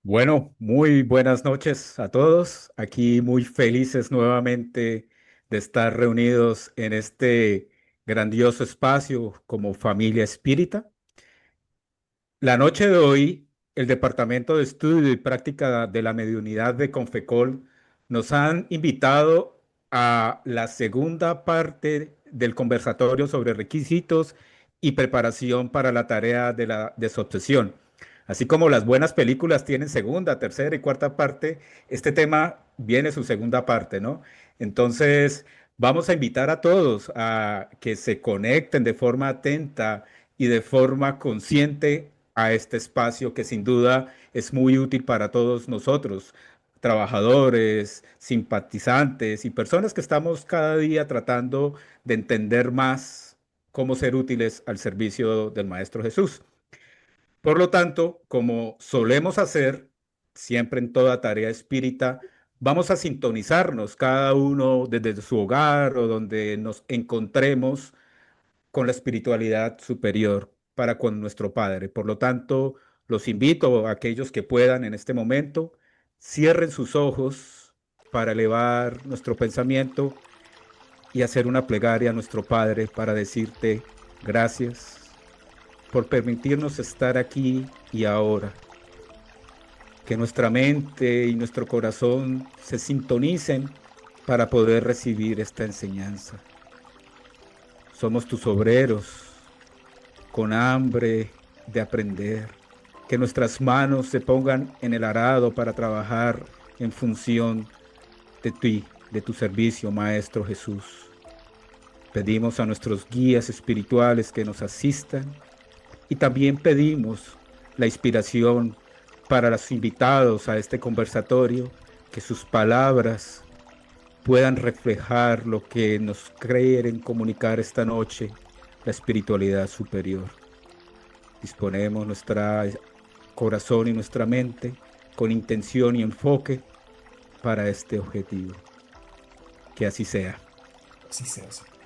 Bueno, muy buenas noches a todos. Aquí muy felices nuevamente de estar reunidos en este grandioso espacio como familia espírita. La noche de hoy, el Departamento de Estudio y Práctica de la Mediunidad de Confecol nos han invitado a la segunda parte del conversatorio sobre requisitos y preparación para la tarea de la desobsesión. Así como las buenas películas tienen segunda, tercera y cuarta parte, este tema viene su segunda parte, ¿no? Entonces, vamos a invitar a todos a que se conecten de forma atenta y de forma consciente a este espacio que sin duda es muy útil para todos nosotros, trabajadores, simpatizantes y personas que estamos cada día tratando de entender más cómo ser útiles al servicio del Maestro Jesús. Por lo tanto, como solemos hacer siempre en toda tarea espírita, vamos a sintonizarnos cada uno desde su hogar o donde nos encontremos con la espiritualidad superior para con nuestro Padre. Por lo tanto, los invito a aquellos que puedan en este momento, cierren sus ojos para elevar nuestro pensamiento y hacer una plegaria a nuestro Padre para decirte gracias por permitirnos estar aquí y ahora. Que nuestra mente y nuestro corazón se sintonicen para poder recibir esta enseñanza. Somos tus obreros, con hambre de aprender, que nuestras manos se pongan en el arado para trabajar en función de ti, de tu servicio, Maestro Jesús. Pedimos a nuestros guías espirituales que nos asistan y también pedimos la inspiración para los invitados a este conversatorio, que sus palabras puedan reflejar lo que nos quieren comunicar esta noche, la espiritualidad superior. Disponemos nuestro corazón y nuestra mente con intención y enfoque para este objetivo. Que así sea. Así sea, Señor.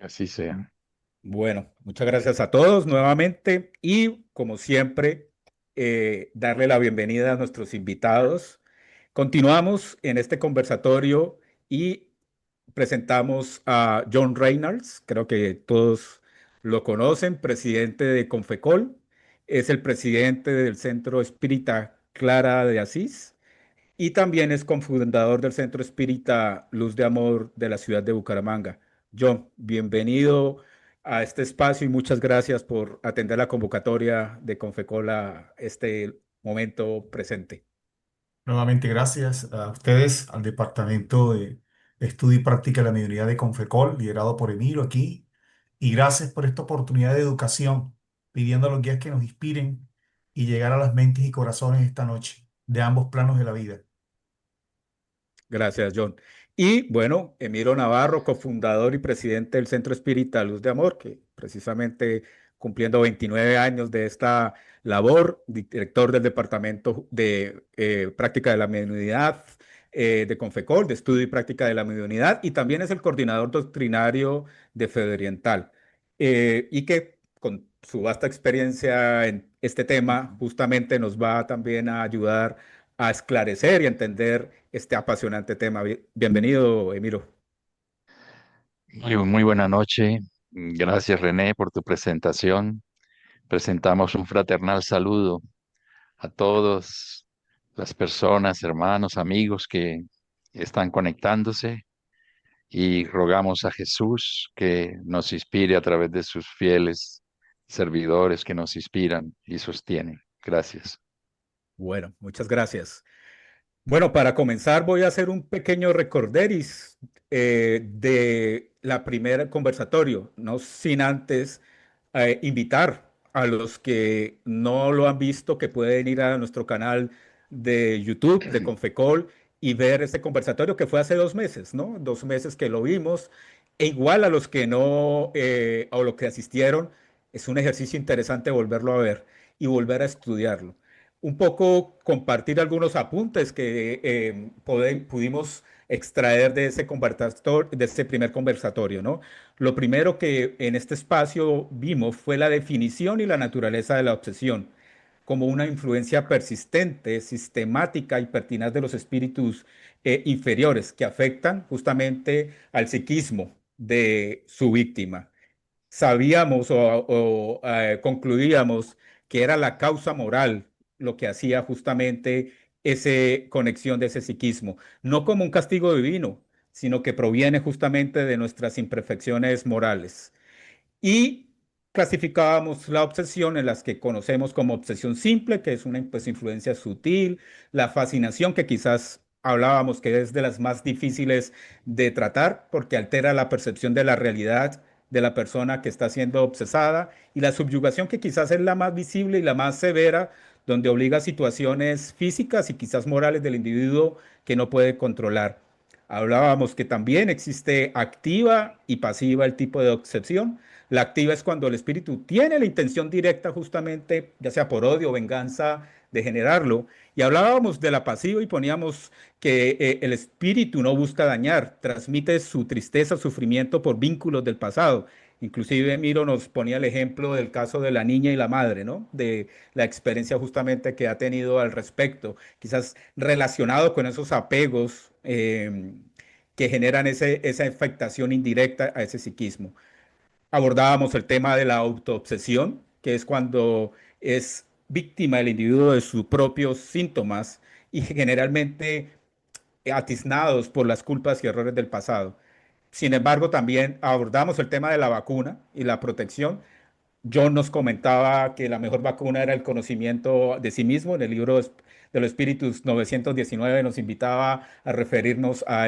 Así sea. Bueno, muchas gracias a todos nuevamente y como siempre, darle la bienvenida a nuestros invitados. Continuamos en este conversatorio y presentamos a John Reynolds, creo que todos lo conocen, presidente de Confecol, es el presidente del Centro Espírita Clara de Asís y también es cofundador del Centro Espírita Luz de Amor de la ciudad de Bucaramanga. John, bienvenido a este espacio y muchas gracias por atender la convocatoria de Confecol a este momento presente. Nuevamente, gracias a ustedes, al Departamento de Estudio y Práctica de la Mediunidad de Confecol, liderado por Emilio aquí. Y gracias por esta oportunidad de educación, pidiendo a los guías que nos inspiren y llegar a las mentes y corazones esta noche, de ambos planos de la vida. Gracias, John. Y bueno, Emiro Navarro, cofundador y presidente del Centro Espírita Luz de Amor, que precisamente cumpliendo 29 años de esta labor, director del Departamento de Práctica de la Mediunidad de Confecol, de Estudio y Práctica de la Mediunidad, y también es el coordinador doctrinario de Fedoriental, y que con su vasta experiencia en este tema justamente nos va también a ayudar a esclarecer y entender este apasionante tema. Bienvenido, Emiro. Muy buena noche. Gracias, René, por tu presentación. Presentamos un fraternal saludo a todas las personas, hermanos, amigos que están conectándose y rogamos a Jesús que nos inspire a través de sus fieles servidores que nos inspiran y sostienen. Gracias. Bueno, muchas gracias. Bueno, para comenzar voy a hacer un pequeño recorderis de la primera conversatorio, no sin antes invitar a los que no lo han visto que pueden ir a nuestro canal de YouTube de Confecol y ver este conversatorio que fue hace 2 meses, ¿no? 2 meses que lo vimos. E igual a los que no, o los que asistieron, es un ejercicio interesante volverlo a ver y volver a estudiarlo un poco compartir algunos apuntes que pudimos extraer de ese de ese primer conversatorio, ¿no? Lo primero que en este espacio vimos fue la definición y la naturaleza de la obsesión. como una influencia persistente, sistemática y pertinaz de los espíritus inferiores que afectan justamente al psiquismo de su víctima. Sabíamos concluíamos que era la causa moral lo que hacía justamente esa conexión de ese psiquismo, no como un castigo divino, sino que proviene justamente de nuestras imperfecciones morales. Y clasificábamos la obsesión en las que conocemos como obsesión simple, que es una pues, influencia sutil, la fascinación, que quizás hablábamos que es de las más difíciles de tratar porque altera la percepción de la realidad de la persona que está siendo obsesada, y la subyugación, que quizás es la más visible y la más severa, donde obliga a situaciones físicas y quizás morales del individuo que no puede controlar. Hablábamos que también existe activa y pasiva el tipo de obsesión. La activa es cuando el espíritu tiene la intención directa justamente, ya sea por odio o venganza, de generarlo. Y hablábamos de la pasiva y poníamos que el espíritu no busca dañar, transmite su tristeza, sufrimiento por vínculos del pasado. Inclusive Miro nos ponía el ejemplo del caso de la niña y la madre, ¿no? De la experiencia justamente que ha tenido al respecto, quizás relacionado con esos apegos que generan esa afectación indirecta a ese psiquismo. Abordábamos el tema de la autoobsesión, que es cuando es víctima el individuo de sus propios síntomas y generalmente atiznados por las culpas y errores del pasado. Sin embargo, también abordamos el tema de la vacuna y la protección. John nos comentaba que la mejor vacuna era el conocimiento de sí mismo. En el libro de los Espíritus 919 nos invitaba a referirnos a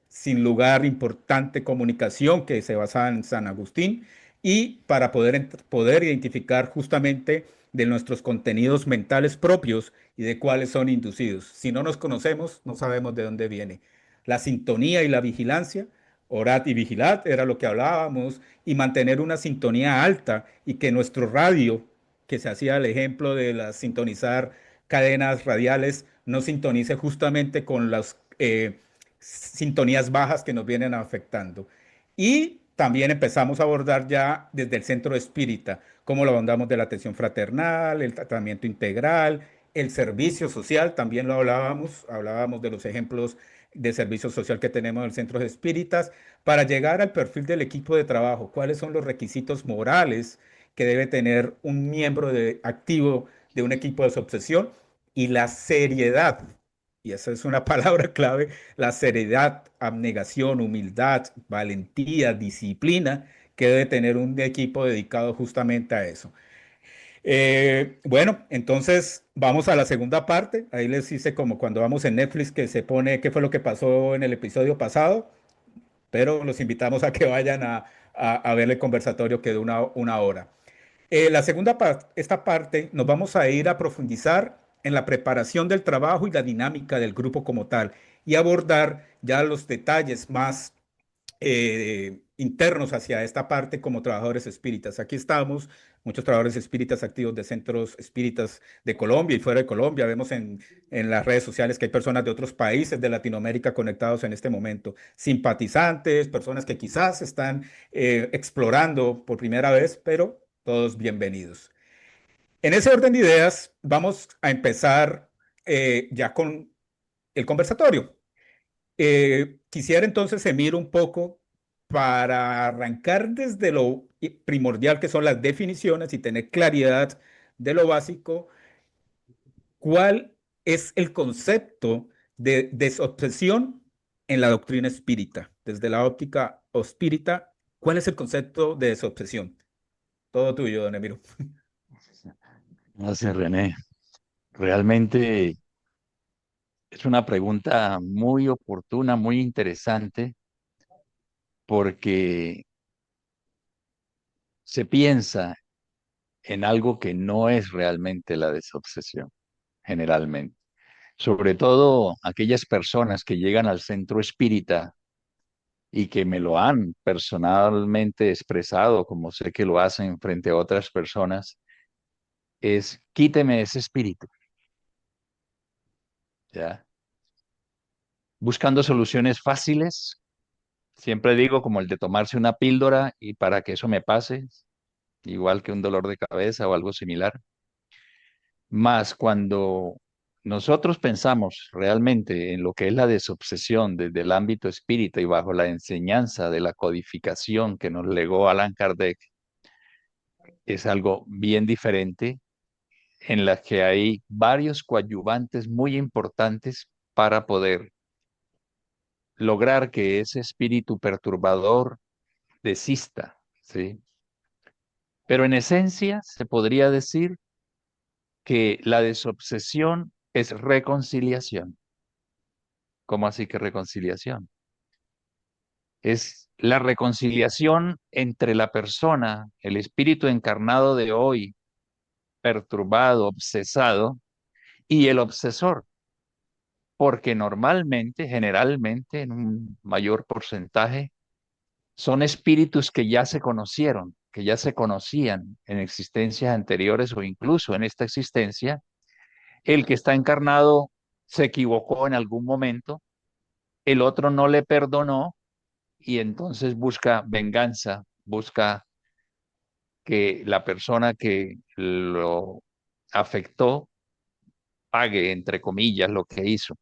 sin lugar, importante comunicación que se basaba en San Agustín, y para poder identificar justamente de nuestros contenidos mentales propios y de cuáles son inducidos. Si no nos conocemos, no sabemos de dónde viene. La sintonía y la vigilancia, orad y vigilad, era lo que hablábamos, y mantener una sintonía alta, y que nuestro radio, que se hacía el ejemplo de sintonizar cadenas radiales, no sintonice justamente con las sintonías bajas que nos vienen afectando. Y también empezamos a abordar ya desde el centro espírita, cómo lo abordamos de la atención fraternal, el tratamiento integral, el servicio social, también lo hablábamos de los ejemplos de servicio social que tenemos en el centro de espíritas, para llegar al perfil del equipo de trabajo, cuáles son los requisitos morales que debe tener un miembro activo de un equipo de obsesión, y la seriedad, y esa es una palabra clave, la seriedad, abnegación, humildad, valentía, disciplina, que debe tener un equipo dedicado justamente a eso. Bueno, entonces vamos a la segunda parte. Ahí les hice como cuando vamos en Netflix, que se pone qué fue lo que pasó en el episodio pasado, pero los invitamos a que vayan a ver el conversatorio que de una hora. La segunda parte, esta parte, nos vamos a ir a profundizar en la preparación del trabajo y la dinámica del grupo como tal, y abordar ya los detalles más internos hacia esta parte como trabajadores espíritas. Aquí estamos, muchos trabajadores espíritas activos de centros espíritas de Colombia y fuera de Colombia. Vemos en las redes sociales que hay personas de otros países de Latinoamérica conectados en este momento, simpatizantes, personas que quizás están explorando por primera vez, pero todos bienvenidos. En ese orden de ideas, vamos a empezar ya con el conversatorio. Quisiera entonces, Emir, un poco para arrancar desde lo primordial, que son las definiciones, y tener claridad de lo básico. ¿Cuál es el concepto de desobsesión en la doctrina espírita? Desde la óptica espírita, ¿cuál es el concepto de desobsesión? Todo tuyo, don Emiro. Gracias, René. Realmente es una pregunta muy oportuna, muy interesante, porque se piensa en algo que no es realmente la desobsesión, generalmente. Sobre todo aquellas personas que llegan al centro espírita y que me lo han personalmente expresado, como sé que lo hacen frente a otras personas, es quíteme ese espíritu, ¿ya? Buscando soluciones fáciles, siempre digo como el de tomarse una píldora y para que eso me pase, igual que un dolor de cabeza o algo similar. Mas cuando nosotros pensamos realmente en lo que es la desobsesión desde el ámbito espírita y bajo la enseñanza de la codificación que nos legó Allan Kardec, es algo bien diferente en la que hay varios coadyuvantes muy importantes para poder lograr que ese espíritu perturbador desista, ¿sí? Pero en esencia se podría decir que la desobsesión es reconciliación. ¿Cómo así que reconciliación? Es la reconciliación entre la persona, el espíritu encarnado de hoy, perturbado, obsesado, y el obsesor, porque normalmente, generalmente, en un mayor porcentaje, son espíritus que ya se conocieron, que ya se conocían en existencias anteriores o incluso en esta existencia. El que está encarnado se equivocó en algún momento, el otro no le perdonó y entonces busca venganza, busca que la persona que lo afectó pague, entre comillas, lo que hizo.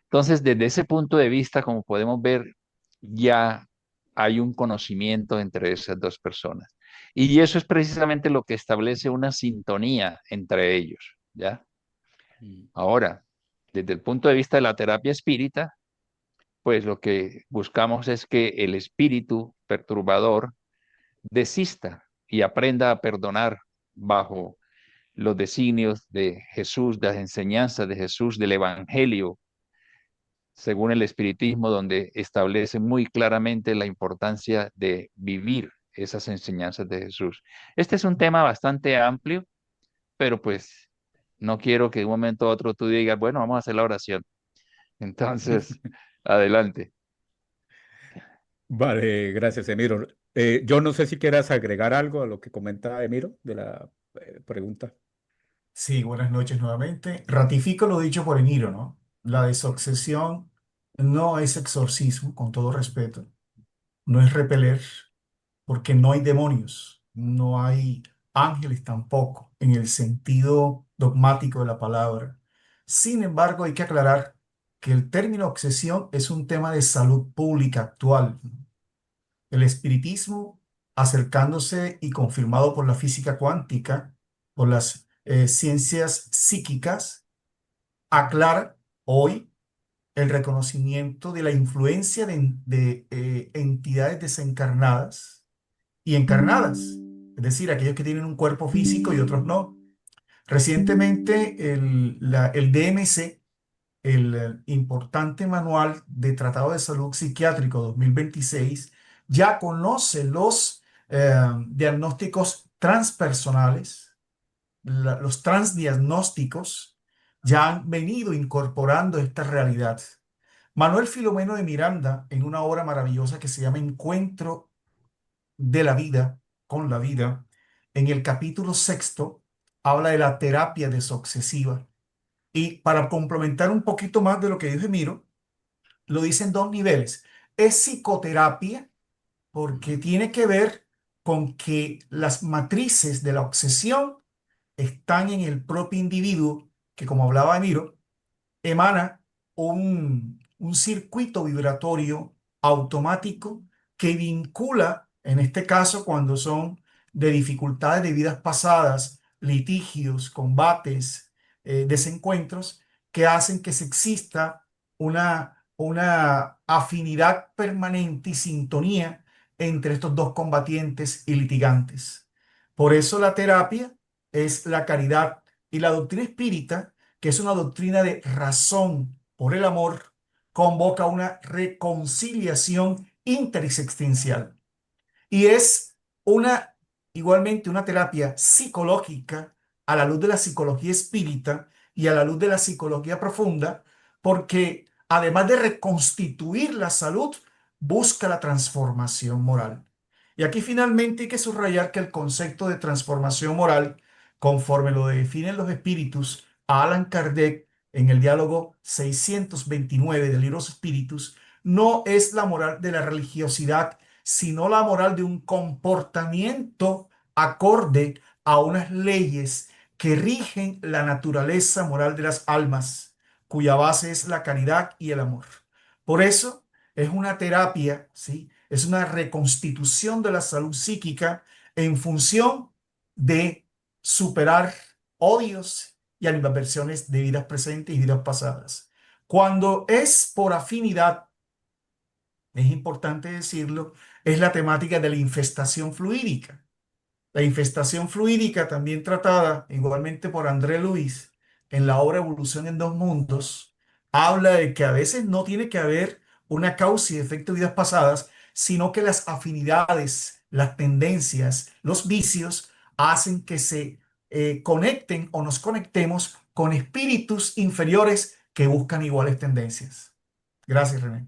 Entonces, desde ese punto de vista, como podemos ver, ya hay un conocimiento entre esas dos personas. Y eso es precisamente lo que establece una sintonía entre ellos, ¿ya? Ahora, desde el punto de vista de la terapia espírita, pues lo que buscamos es que el espíritu perturbador desista y aprenda a perdonar bajo los designios de Jesús, de las enseñanzas de Jesús, del Evangelio, según el espiritismo, donde establece muy claramente la importancia de vivir esas enseñanzas de Jesús. Este es un tema bastante amplio, pero pues no quiero que de un momento a otro tú digas, bueno, vamos a hacer la oración. Entonces, adelante. Vale, gracias, Emiro. Yo no sé si quieras agregar algo a lo que comenta Emiro de la pregunta. Sí, buenas noches nuevamente. Ratifico lo dicho por Emiro, ¿no? La desobsesión no es exorcismo, con todo respeto, no es repeler, porque no hay demonios, no hay ángeles tampoco, en el sentido dogmático de la palabra. Sin embargo, hay que aclarar que el término obsesión es un tema de salud pública actual. El espiritismo, acercándose y confirmado por la física cuántica, por las ciencias psíquicas, aclara hoy el reconocimiento de la influencia de entidades desencarnadas y encarnadas, es decir, aquellos que tienen un cuerpo físico y otros no. Recientemente, el DMC, el importante manual de Tratado de Salud Psiquiátrico 2026, ya conoce los diagnósticos transpersonales, los transdiagnósticos, ya han venido incorporando esta realidad. Manuel Filomeno de Miranda, en una obra maravillosa que se llama Encuentro de la vida con la vida, en el capítulo sexto, habla de la terapia desobsesiva. Y para complementar un poquito más de lo que dice Miro, lo dice en dos niveles. Es psicoterapia porque tiene que ver con que las matrices de la obsesión están en el propio individuo, que como hablaba Miro, emana un circuito vibratorio automático que vincula, en este caso, cuando son de dificultades de vidas pasadas, litigios, combates, desencuentros, que hacen que se exista una afinidad permanente y sintonía entre estos dos combatientes y litigantes. Por eso la terapia es la caridad y la doctrina espírita, que es una doctrina de razón por el amor, convoca una reconciliación interexistencial. Y es una, igualmente una terapia psicológica a la luz de la psicología espírita y a la luz de la psicología profunda, porque además de reconstituir la salud, busca la transformación moral. Y aquí finalmente hay que subrayar que el concepto de transformación moral, conforme lo definen los espíritus a Allan Kardec en el diálogo 629 del libro Los Espíritus, no es la moral de la religiosidad, sino la moral de un comportamiento acorde a unas leyes que rigen la naturaleza moral de las almas, cuya base es la caridad y el amor. Por eso es una terapia, ¿sí? Es una reconstitución de la salud psíquica en función de superar odios y animadversiones de vidas presentes y vidas pasadas. Cuando es por afinidad, es importante decirlo, es la temática de la infestación fluídica. La infestación fluídica, también tratada igualmente por André Luis en la obra Evolución en dos mundos, habla de que a veces no tiene que haber una causa y efecto de vidas pasadas, sino que las afinidades, las tendencias, los vicios hacen que se conecten o nos conectemos con espíritus inferiores que buscan iguales tendencias. Gracias, René.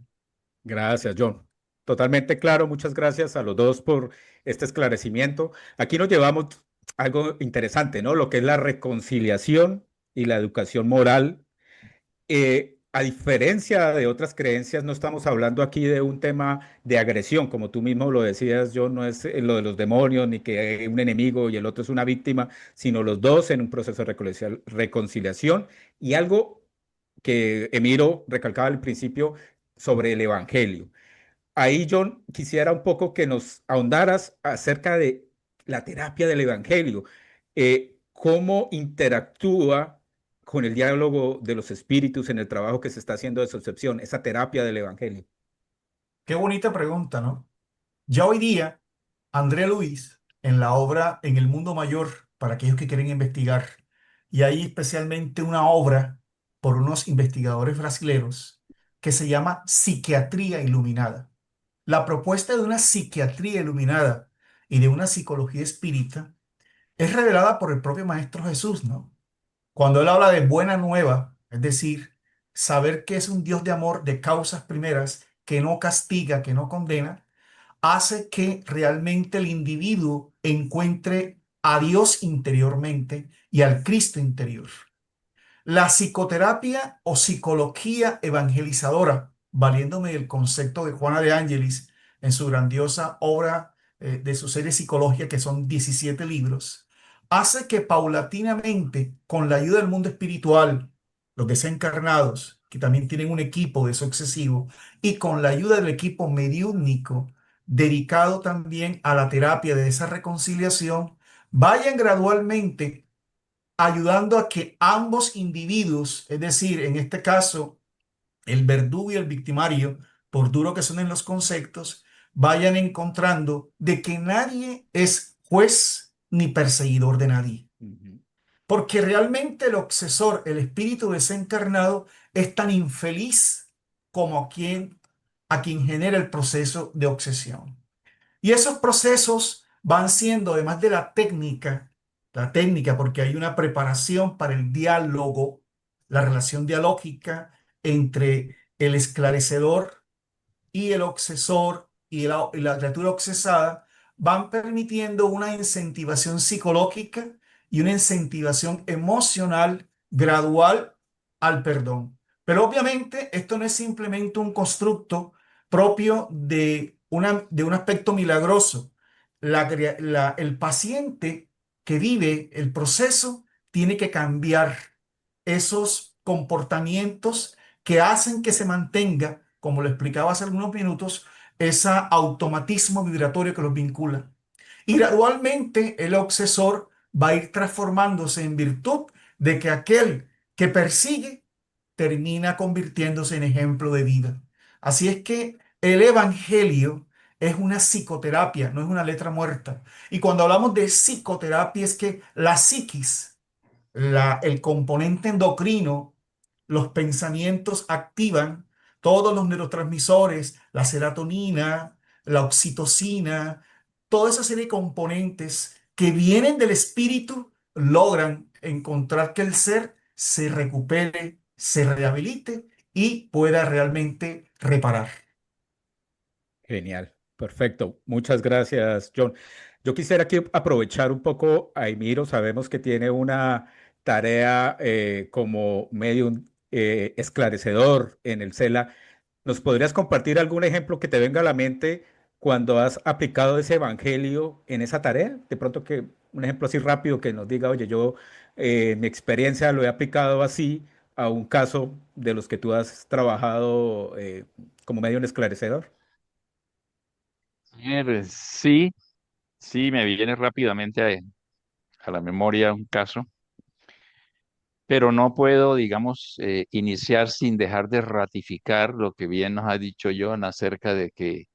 Gracias, John. Totalmente claro. Muchas gracias a los dos por este esclarecimiento. Aquí nos llevamos algo interesante, ¿no? Lo que es la reconciliación y la educación moral. A diferencia de otras creencias, no estamos hablando aquí de un tema de agresión, como tú mismo lo decías, John, no es lo de los demonios, ni que hay un enemigo y el otro es una víctima, sino los dos en un proceso de reconciliación y algo que Emiro recalcaba al principio sobre el Evangelio. Ahí, John, quisiera un poco que nos ahondaras acerca de la terapia del Evangelio. ¿Cómo interactúa con el diálogo de los espíritus en el trabajo que se está haciendo de concepción, esa terapia del Evangelio? Qué bonita pregunta, ¿no? Ya hoy día, André Luis, en la obra En el Mundo Mayor, para aquellos que quieren investigar, y hay especialmente una obra por unos investigadores brasileños que se llama Psiquiatría Iluminada. La propuesta de una psiquiatría iluminada y de una psicología espírita es revelada por el propio Maestro Jesús, ¿no? Cuando él habla de buena nueva, es decir, saber que es un Dios de amor, de causas primeras, que no castiga, que no condena, hace que realmente el individuo encuentre a Dios interiormente y al Cristo interior. La psicoterapia o psicología evangelizadora, valiéndome del concepto de Juana de Ángelis en su grandiosa obra de su serie Psicología, que son 17 libros, hace que paulatinamente, con la ayuda del mundo espiritual, los desencarnados, que también tienen un equipo de eso excesivo, y con la ayuda del equipo mediúnico, dedicado también a la terapia de esa reconciliación, vayan gradualmente ayudando a que ambos individuos, es decir, en este caso, el verdugo y el victimario, por duro que suenen los conceptos, vayan encontrando de que nadie es juez ni perseguidor de nadie. Ujú. Porque realmente el obsesor, el espíritu desencarnado, es tan infeliz como a quien genera el proceso de obsesión. Y esos procesos van siendo, además de la técnica, porque hay una preparación para el diálogo, la relación dialógica entre el esclarecedor y el obsesor y la criatura obsesada, van permitiendo una incentivación psicológica y una incentivación emocional gradual al perdón. Pero obviamente esto no es simplemente un constructo propio de un aspecto milagroso. El paciente que vive el proceso tiene que cambiar esos comportamientos que hacen que se mantenga, como lo explicaba hace algunos minutos, ese automatismo vibratorio que los vincula. Y gradualmente el obsesor va a ir transformándose en virtud de que aquel que persigue termina convirtiéndose en ejemplo de vida. Así es que el Evangelio es una psicoterapia, no es una letra muerta. Y cuando hablamos de psicoterapia es que la psiquis, el componente endocrino, los pensamientos activan todos los neurotransmisores, la serotonina, la oxitocina, toda esa serie de componentes que vienen del espíritu logran encontrar que el ser se recupere, se rehabilite y pueda realmente reparar. Genial, perfecto. Muchas gracias, John. Yo quisiera aquí aprovechar un poco a Emiro. Sabemos que tiene una tarea como medium esclarecedor en el CELA. ¿Nos podrías compartir algún ejemplo que te venga a la mente cuando has aplicado ese evangelio en esa tarea? De pronto que un ejemplo así rápido que nos diga, oye, yo Mi experiencia lo he aplicado así a un caso de los que tú has trabajado como medio esclarecedor. Sí, sí, me viene rápidamente a la memoria un caso, pero no puedo, digamos, iniciar sin dejar de ratificar lo que bien nos ha dicho John acerca de que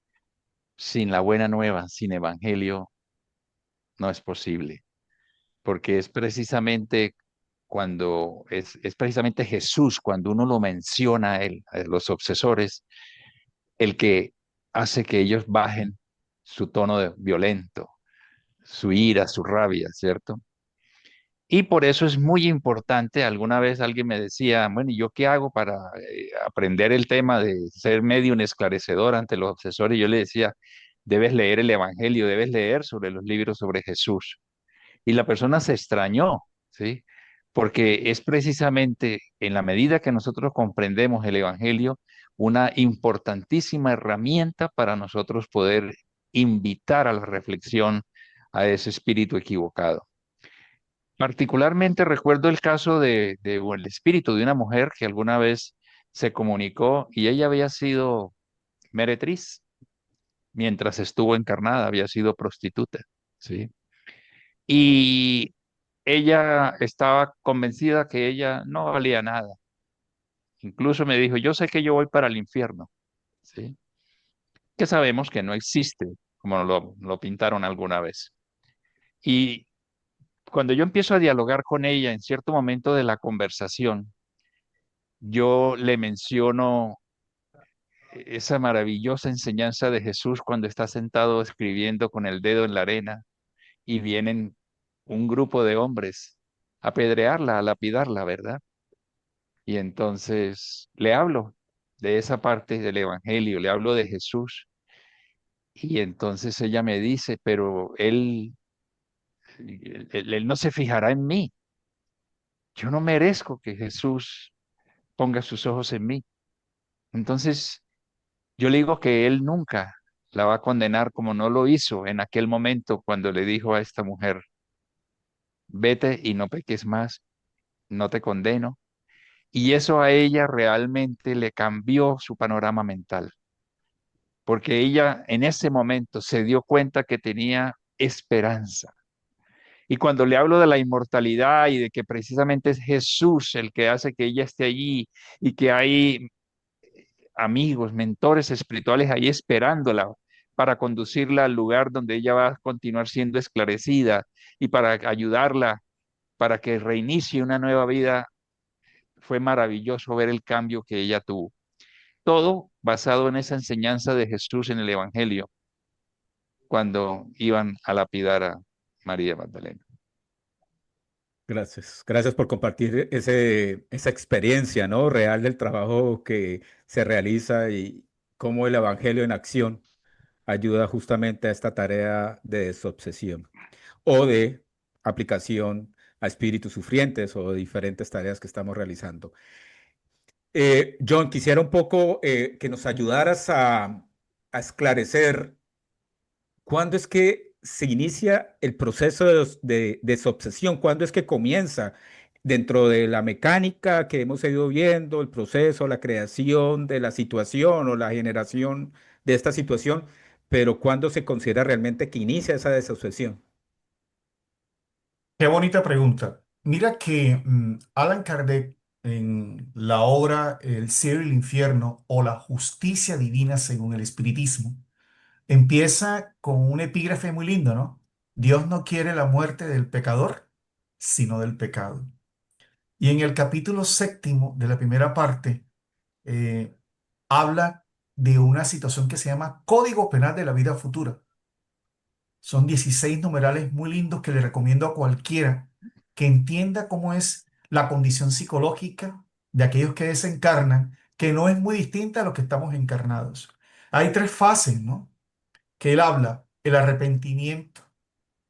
sin la buena nueva, sin evangelio, no es posible, porque es precisamente es precisamente Jesús, cuando uno lo menciona a él, a los obsesores, el que hace que ellos bajen su tono violento, su ira, su rabia, ¿cierto? Y por eso es muy importante, alguna vez alguien me decía, bueno, ¿y yo qué hago para aprender el tema de ser medio un esclarecedor ante los obsesores? Yo le decía, debes leer el Evangelio, debes leer sobre los libros sobre Jesús. Y la persona se extrañó, ¿sí? Porque es precisamente en la medida que nosotros comprendemos el Evangelio, una importantísima herramienta para nosotros poder invitar a la reflexión a ese espíritu equivocado. Particularmente recuerdo el caso o el espíritu de una mujer que alguna vez se comunicó y ella había sido meretriz mientras estuvo encarnada, había sido prostituta, ¿sí? Y ella estaba convencida que ella no valía nada. Incluso me dijo, yo sé que yo voy para el infierno, ¿sí? Que sabemos que no existe, como lo pintaron alguna vez. Y cuando yo empiezo a dialogar con ella en cierto momento de la conversación, yo le menciono esa maravillosa enseñanza de Jesús cuando está sentado escribiendo con el dedo en la arena y vienen un grupo de hombres a apedrearla, a lapidarla, ¿verdad? Y entonces le hablo de esa parte del Evangelio, le hablo de Jesús. Y entonces ella me dice, pero él no se fijará en mí. Yo no merezco que Jesús ponga sus ojos en mí. Entonces yo le digo que él nunca la va a condenar como no lo hizo en aquel momento cuando le dijo a esta mujer, vete y no peques más, no te condeno. Y eso a ella realmente le cambió su panorama mental, porque ella en ese momento se dio cuenta que tenía esperanza. Y cuando le hablo de la inmortalidad y de que precisamente es Jesús el que hace que ella esté allí y que hay amigos, mentores espirituales ahí esperándola para conducirla al lugar donde ella va a continuar siendo esclarecida y para ayudarla para que reinicie una nueva vida, fue maravilloso ver el cambio que ella tuvo. Todo basado en esa enseñanza de Jesús en el Evangelio cuando iban a lapidar a María Magdalena. Gracias. Gracias por compartir esa experiencia, ¿no? Real del trabajo que se realiza y cómo el Evangelio en acción ayuda justamente a esta tarea de desobsesión o de aplicación a espíritus sufrientes o diferentes tareas que estamos realizando. John, quisiera un poco que nos ayudaras a esclarecer cuándo es que se inicia el proceso de desobsesión, cuándo es que comienza dentro de la mecánica que hemos ido viendo, el proceso, la creación de la situación o la generación de esta situación, pero cuándo se considera realmente que inicia esa desobsesión. Qué bonita pregunta. Mira que Alan Kardec en la obra El cielo y el infierno o la justicia divina según el espiritismo, empieza con un epígrafe muy lindo, ¿no? Dios no quiere la muerte del pecador, sino del pecado. Y en el capítulo séptimo de la primera parte, eh, habla de una situación que se llama Código Penal de la Vida Futura. Son 16 numerales muy lindos que le recomiendo a cualquiera que entienda cómo es la condición psicológica de aquellos que desencarnan, que no es muy distinta a los que estamos encarnados. Hay tres fases, ¿no? Que él habla: el arrepentimiento,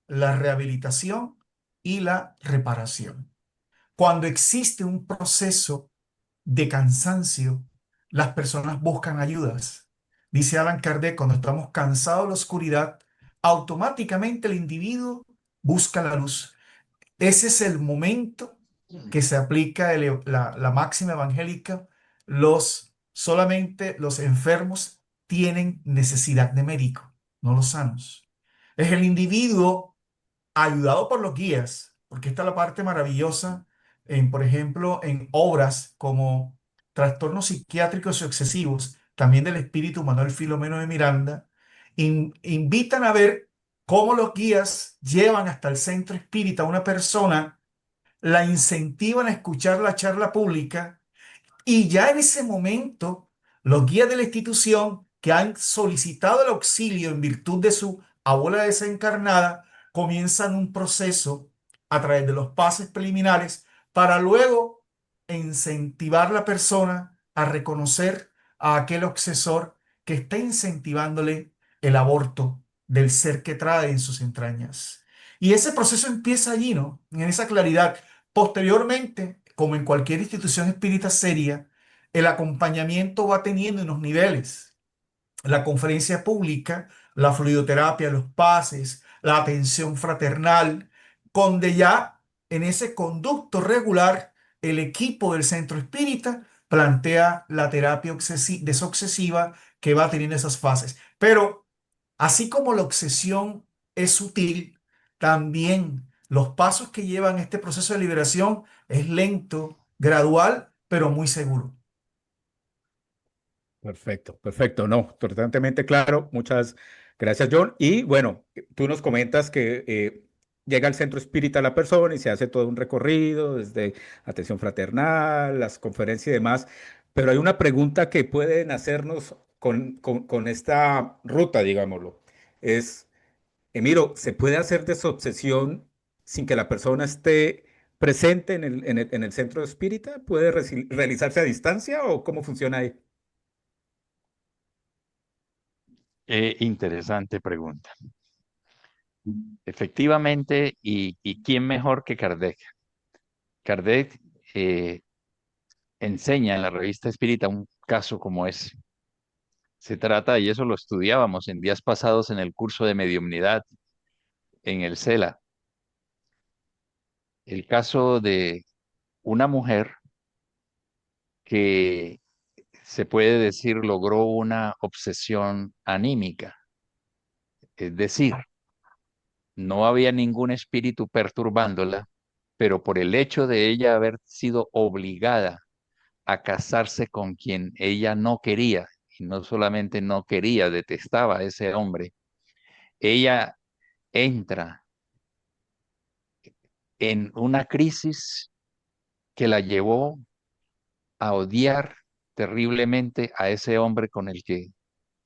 la rehabilitación y la reparación. Cuando existe un proceso de cansancio, las personas buscan ayudas. Dice Alan Kardec, cuando estamos cansados de la oscuridad, automáticamente el individuo busca la luz. ese es el momento que se aplica la máxima evangélica. Solamente los enfermos tienen necesidad de médico, no los sanos. Es el individuo ayudado por los guías, porque esta es la parte maravillosa, por ejemplo, en obras como Trastornos psiquiátricos y excesivos, también del espíritu Manuel Filomeno de Miranda, invitan a ver cómo los guías llevan hasta el centro espírita a una persona, la incentivan a escuchar la charla pública y ya en ese momento, los guías de la institución que han solicitado el auxilio en virtud de su abuela desencarnada comienzan un proceso a través de los pases preliminares para luego incentivar a la persona a reconocer a aquel obsesor que está incentivándole el aborto del ser que trae en sus entrañas. Y ese proceso empieza allí, ¿no? En esa claridad. Posteriormente, como en cualquier institución espírita seria, el acompañamiento va teniendo unos niveles. La conferencia pública, la fluidoterapia, los pases, la atención fraternal, donde ya en ese conducto regular el equipo del centro espírita plantea la terapia desobsesiva que va teniendo esas fases. Pero así como la obsesión es sutil, también los pasos que llevan este proceso de liberación es lento, gradual, pero muy seguro. Perfecto, perfecto. No, totalmente claro. Muchas gracias, John. Y bueno, tú nos comentas que llega al centro espírita la persona y se hace todo un recorrido desde atención fraternal, las conferencias y demás. Pero hay una pregunta que pueden hacernos con esta ruta, digámoslo. Es, Emiro, ¿se puede hacer desobsesión sin que la persona esté presente en el centro espírita? ¿Puede realizarse a distancia o cómo funciona ahí? Interesante pregunta. Efectivamente, y quién mejor que Kardec. Kardec eh, enseña en la revista Espírita un caso como ese. Se trata, y eso lo estudiábamos en días pasados en el curso de mediumnidad en el CELA, el caso de una mujer que se puede decir logró una obsesión anímica, es decir, no había ningún espíritu perturbándola, pero por el hecho de ella haber sido obligada a casarse con quien ella no quería, y no solamente no quería, detestaba a ese hombre, ella entra en una crisis que la llevó a odiar terriblemente a ese hombre con el que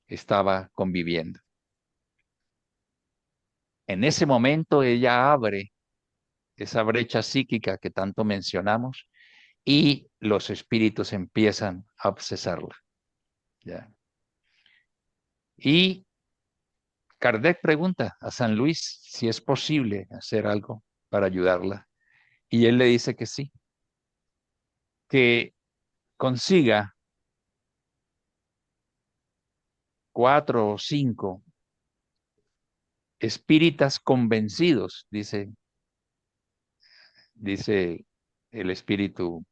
estaba conviviendo. En ese momento ella abre esa brecha psíquica que tanto mencionamos y los espíritus empiezan a obsesarla. ¿Ya? Y Kardec pregunta a San Luis si es posible hacer algo para ayudarla. Y él le dice que sí, que consiga 4 o 5 espíritas convencidos, dice el espíritu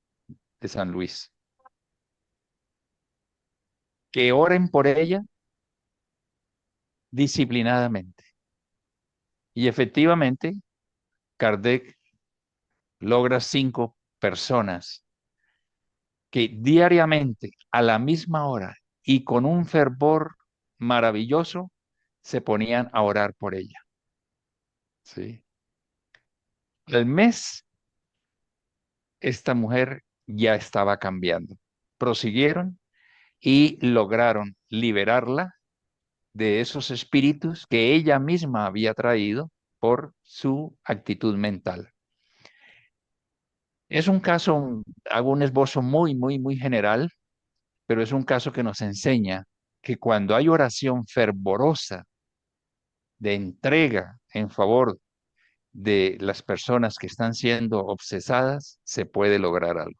de San Luis, que oren por ella disciplinadamente. Y efectivamente, Kardec logra 5 personas que diariamente, a la misma hora y con un fervor maravilloso, se ponían a orar por ella. ¿Sí? Al mes, esta mujer ya estaba cambiando. Prosiguieron y lograron liberarla de esos espíritus que ella misma había traído por su actitud mental. Es un caso, hago un esbozo muy, muy, muy general, pero es un caso que nos enseña que cuando hay oración fervorosa de entrega en favor de las personas que están siendo obsesadas, se puede lograr algo.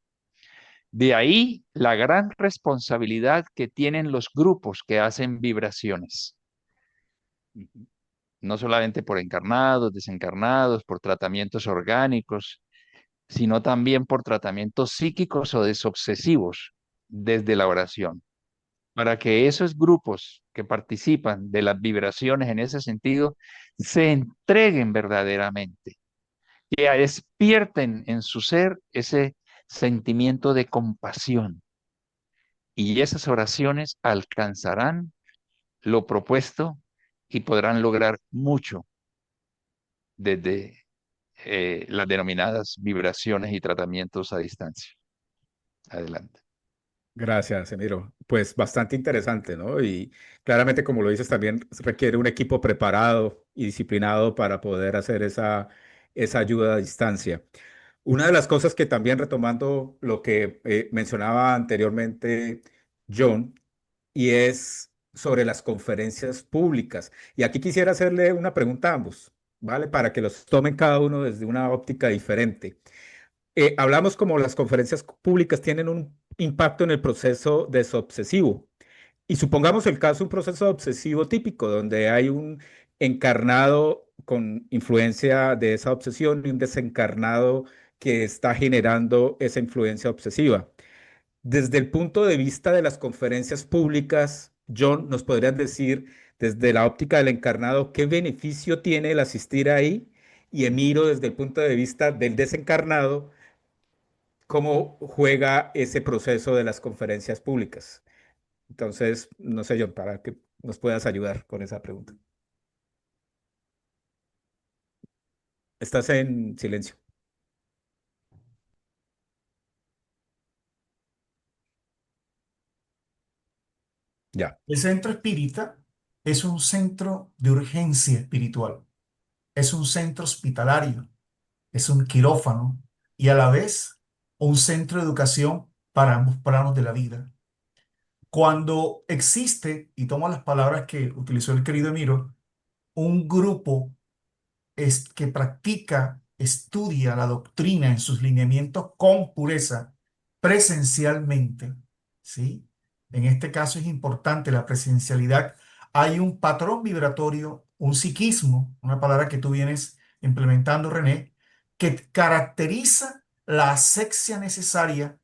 De ahí la gran responsabilidad que tienen los grupos que hacen vibraciones. no solamente por encarnados, desencarnados, por tratamientos orgánicos, sino también por tratamientos psíquicos o desobsesivos desde la oración, para que esos grupos que participan de las vibraciones en ese sentido se entreguen verdaderamente, que despierten en su ser ese sentimiento de compasión y esas oraciones alcanzarán lo propuesto y podrán lograr mucho desde las denominadas vibraciones y tratamientos a distancia. Adelante. Gracias, Emiro. Pues bastante interesante, ¿no? Y claramente, como lo dices, también requiere un equipo preparado y disciplinado para poder hacer esa ayuda a distancia. Una de las cosas que también retomando lo que mencionaba anteriormente John, y es sobre las conferencias públicas. Y aquí quisiera hacerle una pregunta a ambos, ¿vale? Para que los tomen cada uno desde una óptica diferente. Hablamos como las conferencias públicas tienen un impacto en el proceso desobsesivo. Y supongamos el caso, un proceso obsesivo típico, donde hay un encarnado con influencia de esa obsesión y un desencarnado que está generando esa influencia obsesiva. Desde el punto de vista de las conferencias públicas, John, ¿nos podrías decir desde la óptica del encarnado qué beneficio tiene el asistir ahí? Y Emiro, desde el punto de vista del desencarnado, ¿cómo juega ese proceso de las conferencias públicas? Entonces, no sé, John, para que nos puedas ayudar con esa pregunta. Estás en silencio. Ya. El centro espírita es un centro de urgencia espiritual, es un centro hospitalario, es un quirófano y a la vez un centro de educación para ambos planos de la vida. Cuando existe, y tomo las palabras que utilizó el querido Emiro, un grupo que practica, estudia la doctrina en sus lineamientos con pureza presencialmente, ¿sí? En este caso es importante la presencialidad. Hay un patrón vibratorio, un psiquismo, una palabra que tú vienes implementando, René, que caracteriza la asexia necesaria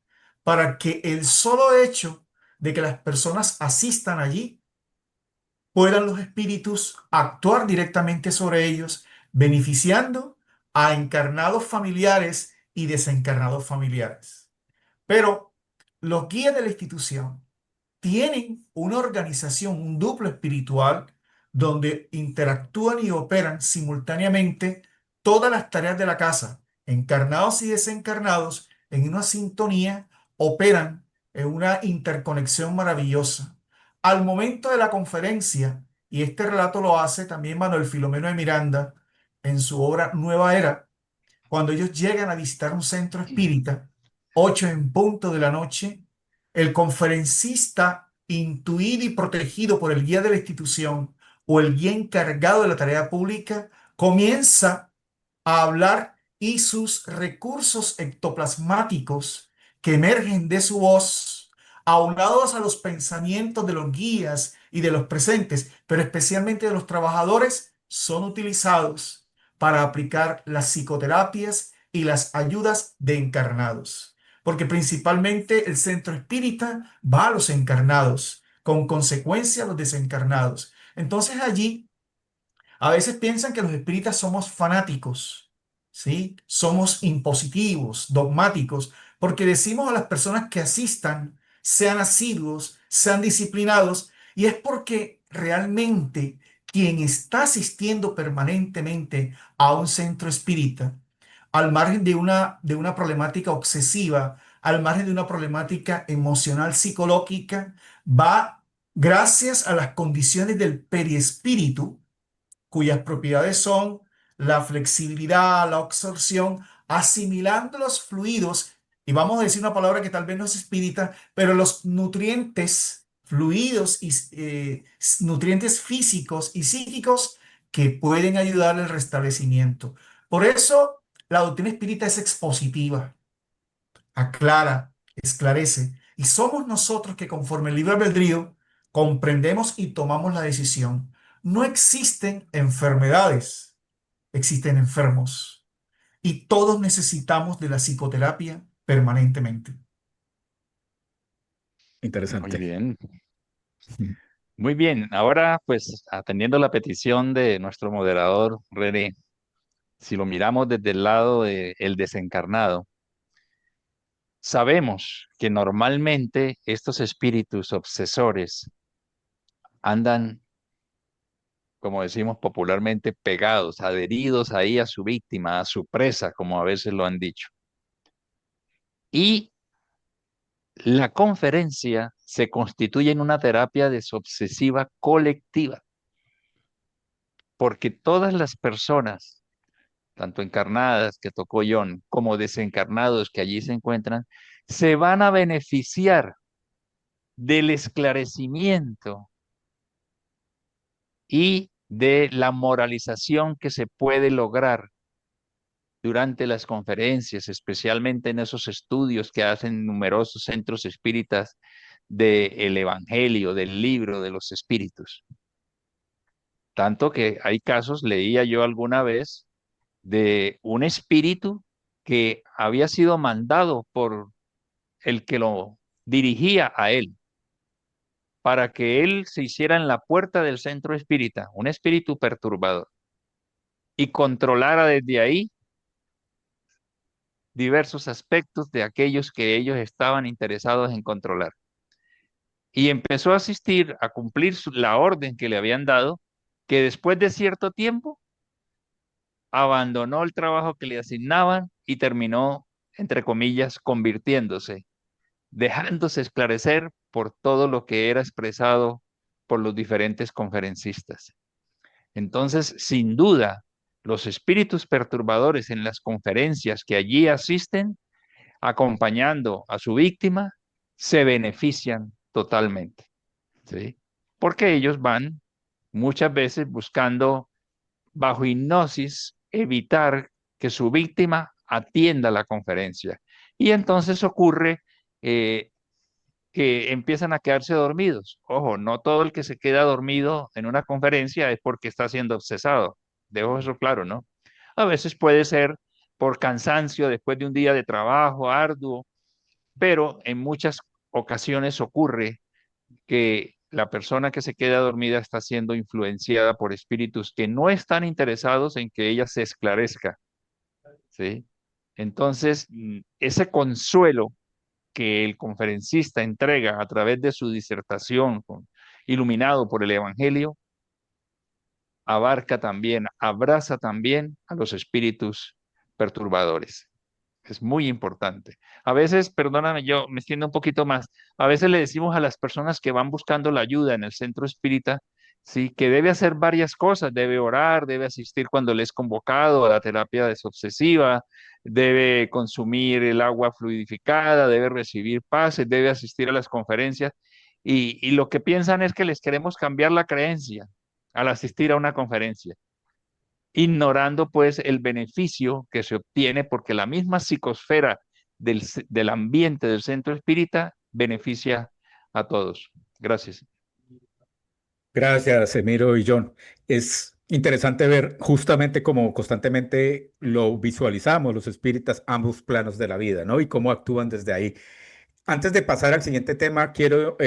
para que el solo hecho de que las personas asistan allí puedan los espíritus actuar directamente sobre ellos, beneficiando a encarnados familiares y desencarnados familiares. Pero los guías de la institución tienen una organización, un duplo espiritual, donde interactúan y operan simultáneamente todas las tareas de la casa, encarnados y desencarnados, en una sintonía, operan en una interconexión maravillosa. Al momento de la conferencia, y este relato lo hace también Manuel Filomeno de Miranda en su obra Nueva Era, cuando ellos llegan a visitar un centro espírita, 8 en punto de la noche, el conferencista, intuido y protegido por el guía de la institución o el guía encargado de la tarea pública, comienza a hablar y sus recursos ectoplasmáticos que emergen de su voz, aunados a los pensamientos de los guías y de los presentes, pero especialmente de los trabajadores, son utilizados para aplicar las psicoterapias y las ayudas de encarnados. Porque principalmente el centro espírita va a los encarnados, con consecuencia a los desencarnados. Entonces allí a veces piensan que los espíritas somos fanáticos, ¿sí? Somos impositivos, dogmáticos, porque decimos a las personas que asistan, sean asiduos, sean disciplinados, y es porque realmente quien está asistiendo permanentemente a un centro espírita, al margen de una problemática obsesiva, al margen de una problemática emocional psicológica, va gracias a las condiciones del periespíritu, cuyas propiedades son la flexibilidad, la absorción, asimilando los fluidos, y vamos a decir una palabra que tal vez no es espírita, pero los nutrientes, fluidos y nutrientes físicos y psíquicos que pueden ayudar al restablecimiento. Por eso la doctrina espírita es expositiva, aclara, esclarece, y somos nosotros que conforme el libre albedrío comprendemos y tomamos la decisión. No existen enfermedades, existen enfermos. Y todos necesitamos de la psicoterapia permanentemente. Muy Interesante. bien, muy bien. Ahora, pues, atendiendo la petición de nuestro moderador René, si lo miramos desde el lado del desencarnado, sabemos que normalmente estos espíritus obsesores andan, como decimos popularmente, pegados, adheridos ahí a su víctima, a su presa, como a veces lo han dicho. Y la conferencia se constituye en una terapia desobsesiva colectiva, porque todas las personas, tanto encarnadas que tocó John, como desencarnados que allí se encuentran, se van a beneficiar del esclarecimiento y de la moralización que se puede lograr durante las conferencias, especialmente en esos estudios que hacen numerosos centros espíritas del Evangelio, del libro de los espíritus. Tanto que hay casos, leía yo alguna vez, de un espíritu que había sido mandado por el que lo dirigía a él, para que él se hiciera en la puerta del centro espírita, un espíritu perturbador, y controlara desde ahí diversos aspectos de aquellos que ellos estaban interesados en controlar. Y empezó a asistir, a cumplir la orden que le habían dado, que después de cierto tiempo abandonó el trabajo que le asignaban y terminó, entre comillas, convirtiéndose, dejándose esclarecer por todo lo que era expresado por los diferentes conferencistas. Entonces, sin duda, los espíritus perturbadores en las conferencias que allí asisten, acompañando a su víctima, se benefician totalmente, ¿sí? Porque ellos van muchas veces buscando, bajo hipnosis, evitar que su víctima atienda la conferencia. Y entonces ocurre eh, que empiezan a quedarse dormidos. Ojo, no todo el que se queda dormido en una conferencia es porque está siendo obsesado. Dejo eso claro, ¿no? A veces puede ser por cansancio después de un día de trabajo arduo, pero en muchas ocasiones ocurre que la persona que se queda dormida está siendo influenciada por espíritus que no están interesados en que ella se esclarezca, ¿sí? Entonces, ese consuelo que el conferencista entrega a través de su disertación, iluminado por el Evangelio, abarca también, abraza también a los espíritus perturbadores. Es muy importante. A veces, perdóname, yo me extiendo un poquito más. A veces le decimos a las personas que van buscando la ayuda en el centro espírita, sí, que debe hacer varias cosas. Debe orar, debe asistir cuando le es convocado a la terapia desobsesiva, debe consumir el agua fluidificada, debe recibir pases, debe asistir a las conferencias. Y lo que piensan es que les queremos cambiar la creencia al asistir a una conferencia, ignorando pues el beneficio que se obtiene porque la misma psicosfera del ambiente del centro espírita beneficia a todos. Gracias. Gracias, Emiro y John. Es interesante ver justamente cómo constantemente lo visualizamos los espíritas, ambos planos de la vida, ¿no? Y cómo actúan desde ahí. Antes de pasar al siguiente tema, quiero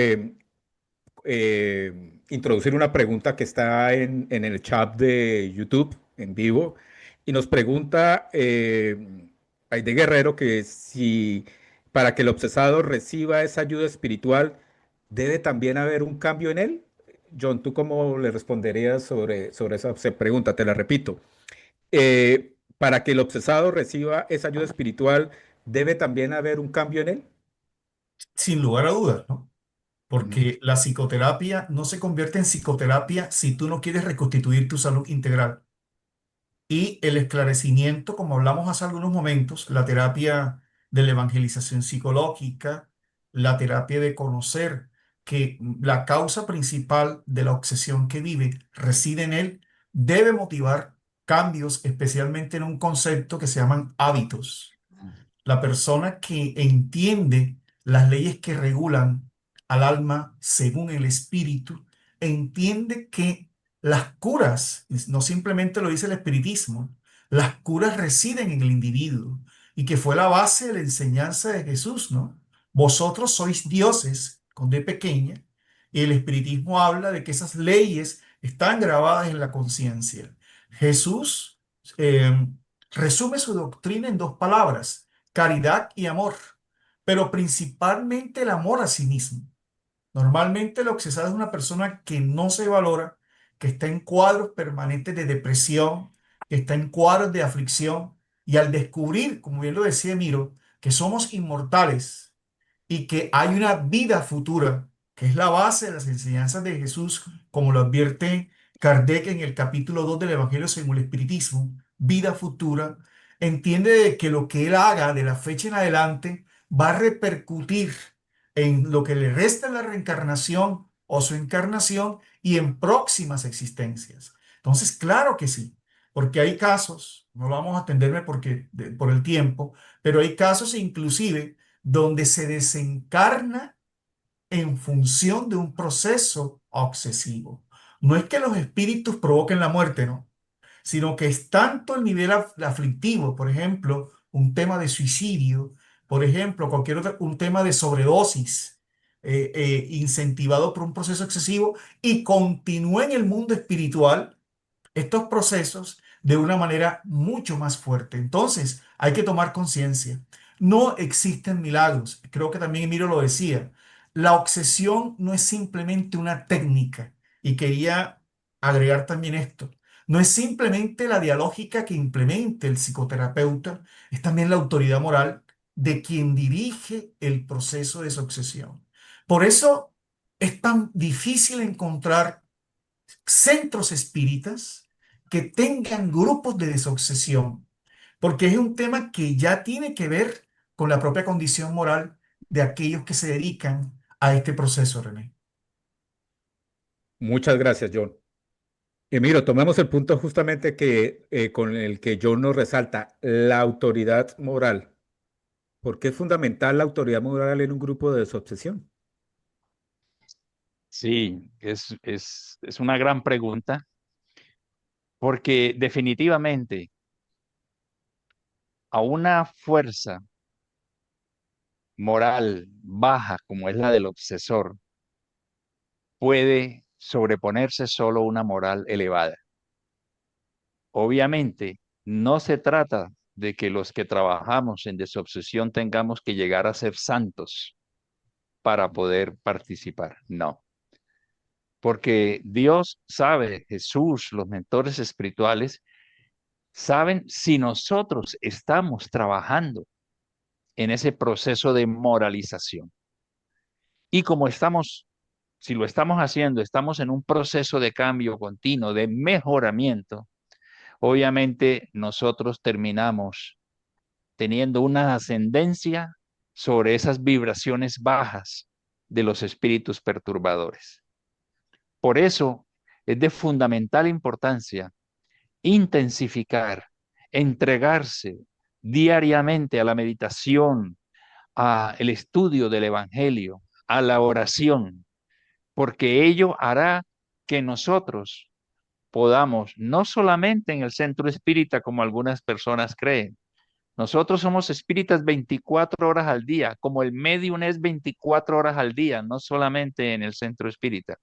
introducir una pregunta que está en el chat de YouTube en vivo y nos pregunta Aide Guerrero que si para que el obsesado reciba esa ayuda espiritual debe también haber un cambio en él. John, ¿tú cómo le responderías sobre esa pregunta? Te la repito. Para que el obsesado reciba esa ayuda espiritual, ¿debe también haber un cambio en él? Sin lugar a dudas, ¿no? Ujú. Porque la psicoterapia no se convierte en psicoterapia si tú no quieres reconstituir tu salud integral. Y el esclarecimiento, como hablamos hace algunos momentos, la terapia de la evangelización psicológica, la terapia de conocer que la causa principal de la obsesión que vive reside en él, debe motivar cambios, especialmente en un concepto que se llaman hábitos. La persona que entiende las leyes que regulan al alma según el espíritu, entiende que las curas, no simplemente lo dice el espiritismo, las curas residen en el individuo y que fue la base de la enseñanza de Jesús, ¿no? Vosotros sois dioses, con D pequeña, y el espiritismo habla de que esas leyes están grabadas en la conciencia. Jesús eh, resume su doctrina en dos palabras: caridad y amor, pero principalmente el amor a sí mismo. Normalmente lo que se sabe es una persona que no se valora, que está en cuadros permanentes de depresión, que está en cuadros de aflicción, y al descubrir, como bien lo decía Miro, que somos inmortales y que hay una vida futura, que es la base de las enseñanzas de Jesús, como lo advierte Kardec en el capítulo 2 del Evangelio según el Espiritismo, vida futura, entiende de que lo que él haga de la fecha en adelante va a repercutir en lo que le resta de la reencarnación o su encarnación y en próximas existencias. Entonces, claro que sí, porque hay casos, no lo vamos a atenderme por el tiempo, pero hay casos inclusive donde se desencarna en función de un proceso obsesivo. No es que los espíritus provoquen la muerte, no, sino que es tanto el nivel aflictivo, por ejemplo, un tema de suicidio, por ejemplo, un tema de sobredosis, incentivado por un proceso excesivo y continúa en el mundo espiritual estos procesos de una manera mucho más fuerte. Entonces, hay que tomar conciencia. No existen milagros. Creo que también Emilio lo decía. La obsesión no es simplemente una técnica. Y quería agregar también esto. No es simplemente la dialógica que implemente el psicoterapeuta, es también la autoridad moral de quien dirige el proceso de desobsesión. Por eso es tan difícil encontrar centros espíritas que tengan grupos de desobsesión, porque es un tema que ya tiene que ver con la propia condición moral de aquellos que se dedican a este proceso, René. Muchas gracias, John. Miro, tomemos el punto justamente con el que John nos resalta, la autoridad moral. ¿Por qué es fundamental la autoridad moral en un grupo de desobsesión? Sí, es una gran pregunta porque definitivamente a una fuerza moral baja como es la del obsesor puede sobreponerse solo una moral elevada. Obviamente, no se trata de que los que trabajamos en desobsesión tengamos que llegar a ser santos para poder participar. No, porque Dios sabe, Jesús, los mentores espirituales, saben si nosotros estamos trabajando en ese proceso de moralización. Y como estamos, si lo estamos haciendo, estamos en un proceso de cambio continuo, de mejoramiento, obviamente nosotros terminamos teniendo una ascendencia sobre esas vibraciones bajas de los espíritus perturbadores. Por eso es de fundamental importancia intensificar, entregarse diariamente a la meditación, a el estudio del Evangelio, a la oración, porque ello hará que nosotros podamos, no solamente en el centro espírita como algunas personas creen, nosotros somos espíritas 24 horas al día, como el medium es 24 horas al día, no solamente en el centro espírita.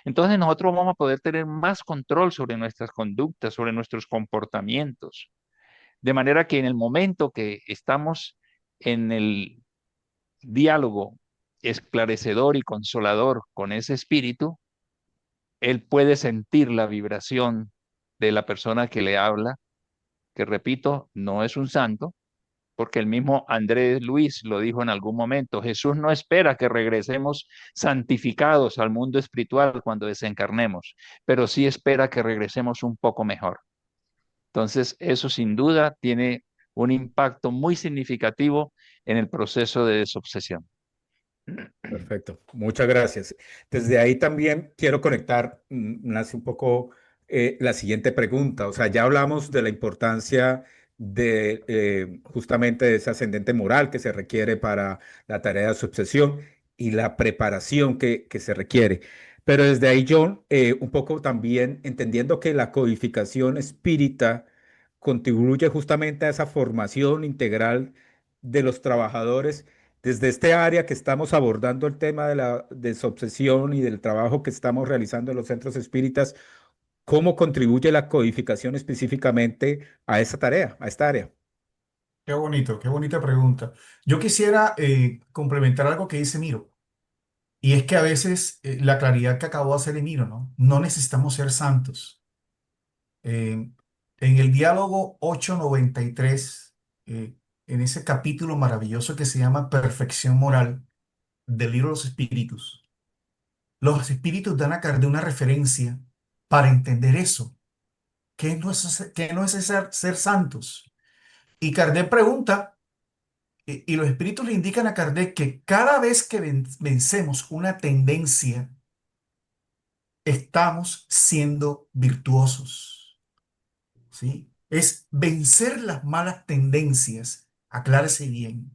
Entonces nosotros vamos a poder tener más control sobre nuestras conductas, sobre nuestros comportamientos. De manera que en el momento que estamos en el diálogo esclarecedor y consolador con ese espíritu, él puede sentir la vibración de la persona que le habla, que repito, no es un santo, porque el mismo Andrés Luis lo dijo en algún momento, Jesús no espera que regresemos santificados al mundo espiritual cuando desencarnemos, pero sí espera que regresemos un poco mejor. Entonces, eso sin duda tiene un impacto muy significativo en el proceso de desobsesión. Perfecto, muchas gracias. Desde ahí también quiero conectar, nace un poco la siguiente pregunta. O sea, ya hablamos de la importancia de justamente de ese ascendente moral que se requiere para la tarea de su obsesión y la preparación que se requiere. Pero desde ahí, John, un poco también entendiendo que la codificación espírita contribuye justamente a esa formación integral de los trabajadores, desde este área que estamos abordando el tema de la desobsesión y del trabajo que estamos realizando en los centros espíritas, ¿cómo contribuye la codificación específicamente a esa tarea, a esta área? Qué bonito, qué bonita pregunta. Yo quisiera complementar algo que dice Miro, y es que a veces la claridad que acabó de hacer Emiro, ¿no? No necesitamos ser santos. Eh, en el diálogo 893, eh, en ese capítulo maravilloso que se llama Perfección Moral del libro de los espíritus dan a Kardec una referencia para entender eso, que no es ser santos. Y Kardec pregunta, y los espíritus le indican a Kardec que cada vez que vencemos una tendencia, estamos siendo virtuosos, ¿sí? Es vencer las malas tendencias, aclárese bien,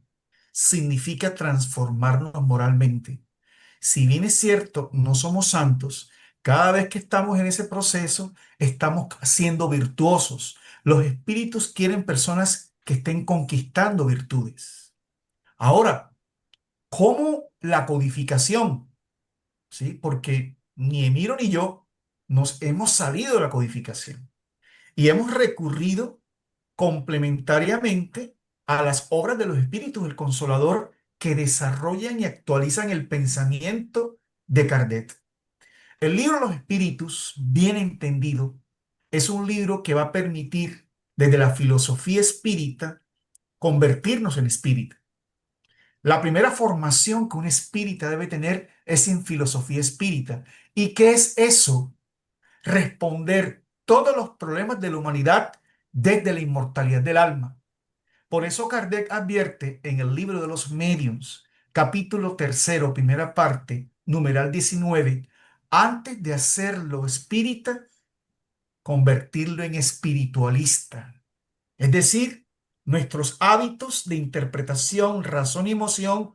significa transformarnos moralmente. Si bien es cierto, no somos santos, cada vez que estamos en ese proceso, estamos siendo virtuosos. Los espíritus quieren personas que estén conquistando virtudes. Ahora, ¿cómo la codificación? ¿Sí? Porque ni Emiro ni yo nos hemos salido de la codificación y hemos recurrido complementariamente a las obras de los espíritus del Consolador que desarrollan y actualizan el pensamiento de Kardec. El libro de los espíritus, bien entendido, es un libro que va a permitir desde la filosofía espírita convertirnos en espírita. La primera formación que un espírita debe tener es en filosofía espírita. ¿Y qué es eso? Responder todos los problemas de la humanidad desde la inmortalidad del alma. Por eso Kardec advierte en el libro de los Mediums, capítulo tercero, primera parte, numeral 19, antes de hacerlo espírita, convertirlo en espiritualista. Es decir, nuestros hábitos de interpretación, razón y emoción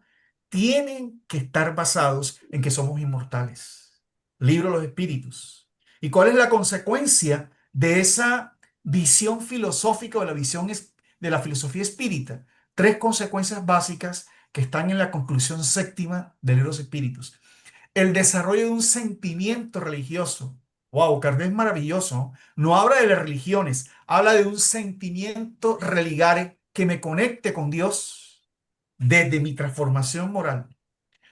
tienen que estar basados en que somos inmortales. Libro de los Espíritus. ¿Y cuál es la consecuencia de esa visión filosófica o de la visión de la filosofía espírita? Tres consecuencias básicas que están en la conclusión séptima del libro de los Espíritus. El desarrollo de un sentimiento religioso. Wow, Kardec es maravilloso. No habla de las religiones, habla de un sentimiento religare que me conecte con Dios desde mi transformación moral.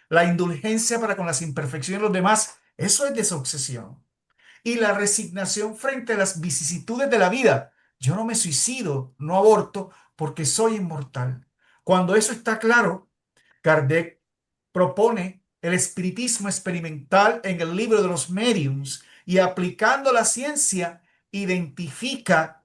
La indulgencia para con las imperfecciones de los demás, eso es desobsesión. Y la resignación frente a las vicisitudes de la vida. Yo no me suicido, no aborto, porque soy inmortal. Cuando eso está claro, Kardec propone el espiritismo experimental en el libro de los mediums y aplicando la ciencia identifica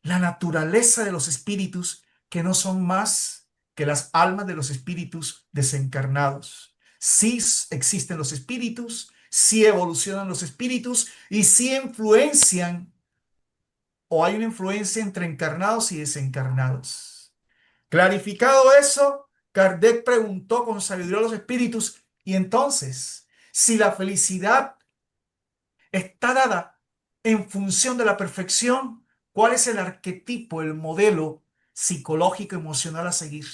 la naturaleza de los espíritus que no son más que las almas de los espíritus desencarnados. Sí existen los espíritus, sí evolucionan los espíritus y sí influencian o hay una influencia entre encarnados y desencarnados. Clarificado eso, Kardec preguntó con sabiduría a los espíritus, y entonces, si la felicidad está dada en función de la perfección, ¿cuál es el arquetipo, el modelo psicológico emocional a seguir?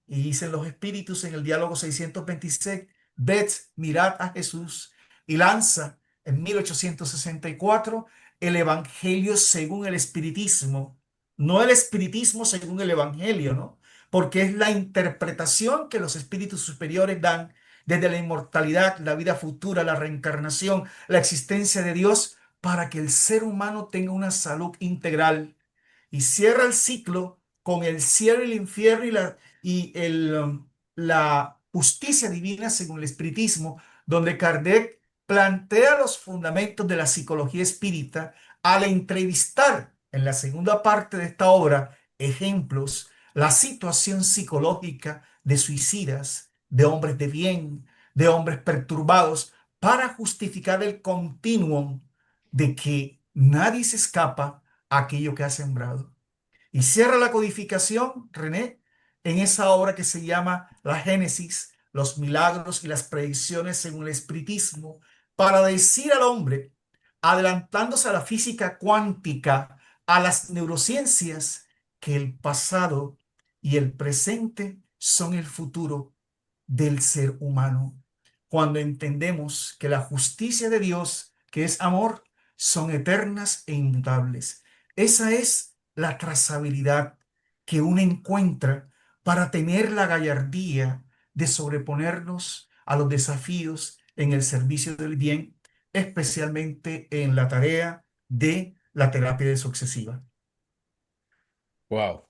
Y dicen los espíritus en el diálogo 626, ved, mirad a Jesús y lanza en 1864 el Evangelio según el espiritismo, no el espiritismo según el Evangelio, ¿no? Porque es la interpretación que los espíritus superiores dan desde la inmortalidad, la vida futura, la reencarnación, la existencia de Dios, para que el ser humano tenga una salud integral y cierra el ciclo con el cielo y el infierno la justicia divina según el espiritismo, donde Kardec plantea los fundamentos de la psicología espírita al entrevistar en la segunda parte de esta obra ejemplos, la situación psicológica de suicidas, de hombres de bien, de hombres perturbados, para justificar el continuum de que nadie se escapa a aquello que ha sembrado. Y cierra la codificación, René, en esa obra que se llama La Génesis, los milagros y las predicciones según el espiritismo, para decir al hombre, adelantándose a la física cuántica, a las neurociencias, que el pasado y el presente son el futuro del ser humano. Cuando entendemos que la justicia de Dios, que es amor, son eternas e inmutables. Esa es la trazabilidad que uno encuentra para tener la gallardía de sobreponernos a los desafíos en el servicio del bien, especialmente en la tarea de la terapia desobsesiva. Wow,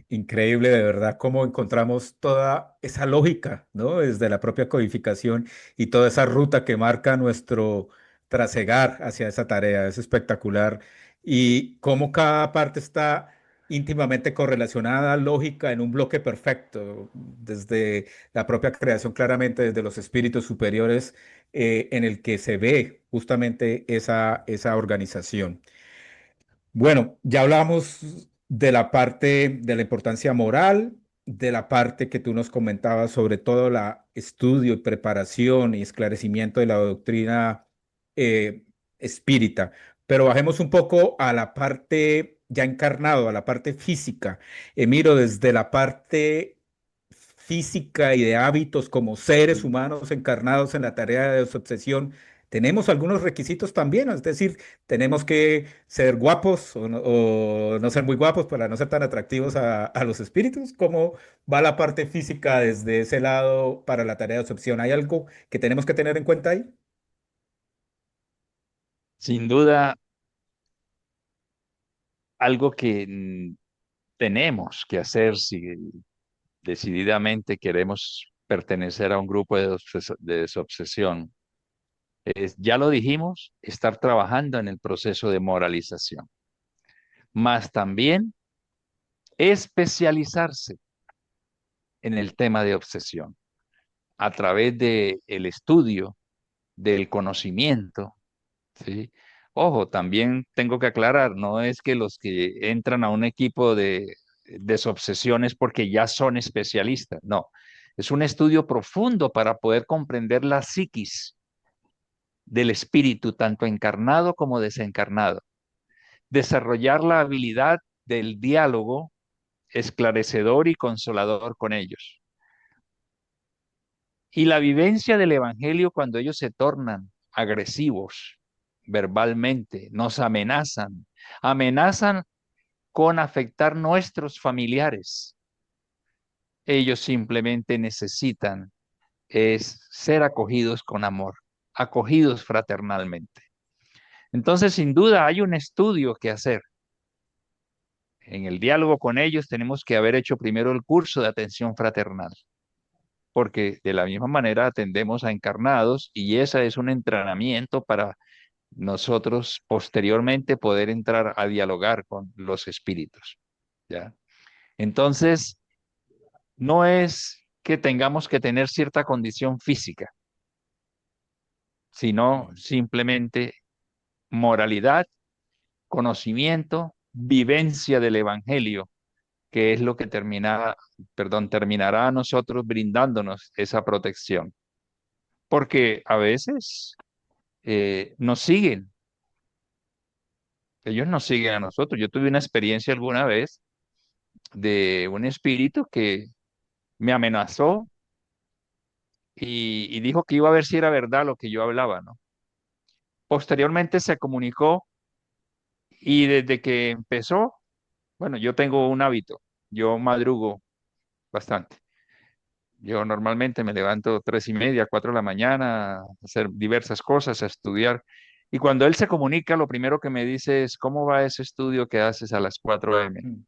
increíble de verdad cómo encontramos toda esa lógica, ¿no? Desde la propia codificación y toda esa ruta que marca nuestro trasegar hacia esa tarea. Es espectacular. Y cómo cada parte está íntimamente correlacionada, lógica, en un bloque perfecto, desde la propia creación, claramente desde los espíritus superiores, en el que se ve justamente esa organización. Bueno, ya hablamos de la parte de la importancia moral, de la parte que tú nos comentabas sobre todo la estudio y preparación y esclarecimiento de la doctrina eh, espírita, pero bajemos un poco a la parte ya encarnado, a la parte física. Miro desde la parte física y de hábitos como seres humanos encarnados en la tarea de desobsesión, tenemos algunos requisitos también, es decir, tenemos que ser guapos o no ser muy guapos para no ser tan atractivos a los espíritus. ¿Cómo va la parte física desde ese lado para la tarea de absorción? ¿Hay algo que tenemos que tener en cuenta ahí? Sin duda, algo que tenemos que hacer si decididamente queremos pertenecer a un grupo de desobsesión es, ya lo dijimos, estar trabajando en el proceso de moralización, más también especializarse en el tema de obsesión a través de el estudio, del conocimiento, ¿sí? Ojo, también tengo que aclarar, no es que los que entran a un equipo de desobsesiones porque ya son especialistas, no. Es un estudio profundo para poder comprender la psiquis del espíritu, tanto encarnado como desencarnado. Desarrollar la habilidad del diálogo esclarecedor y consolador con ellos. Y la vivencia del Evangelio cuando ellos se tornan agresivos verbalmente, nos amenazan, amenazan con afectar nuestros familiares. Ellos simplemente necesitan es ser acogidos con amor, acogidos fraternalmente. Entonces, sin duda, hay un estudio que hacer. En el diálogo con ellos tenemos que haber hecho primero el curso de atención fraternal, porque de la misma manera atendemos a encarnados y ese es un entrenamiento para nosotros posteriormente poder entrar a dialogar con los espíritus, ¿ya? Entonces, no es que tengamos que tener cierta condición física, sino simplemente moralidad, conocimiento, vivencia del evangelio, que es lo que terminará a nosotros brindándonos esa protección. Porque a veces nos siguen, ellos nos siguen a nosotros. Yo tuve una experiencia alguna vez de un espíritu que me amenazó y dijo que iba a ver si era verdad lo que yo hablaba, ¿no? Posteriormente se comunicó y desde que empezó, bueno, yo tengo un hábito, yo madrugo bastante. Yo normalmente me levanto 3:30, 4 de la mañana, a hacer diversas cosas, a estudiar. Y cuando él se comunica, lo primero que me dice es, ¿cómo va ese estudio que haces a las 4 a.m.? Mm.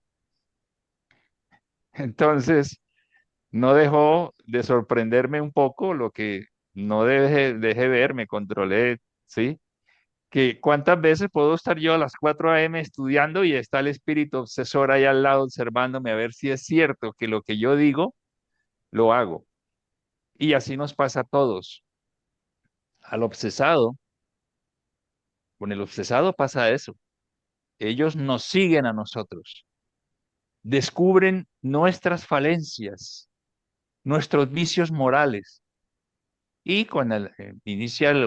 Entonces, no dejó de sorprenderme un poco lo que no dejé ver, me controlé, ¿sí? Que cuántas veces puedo estar yo a las 4 a.m. estudiando y está el espíritu obsesor ahí al lado observándome a ver si es cierto que lo que yo digo, lo hago. Y así nos pasa a todos. Al obsesado, con el obsesado pasa eso. Ellos nos siguen a nosotros, descubren nuestras falencias, nuestros vicios morales y con el inicial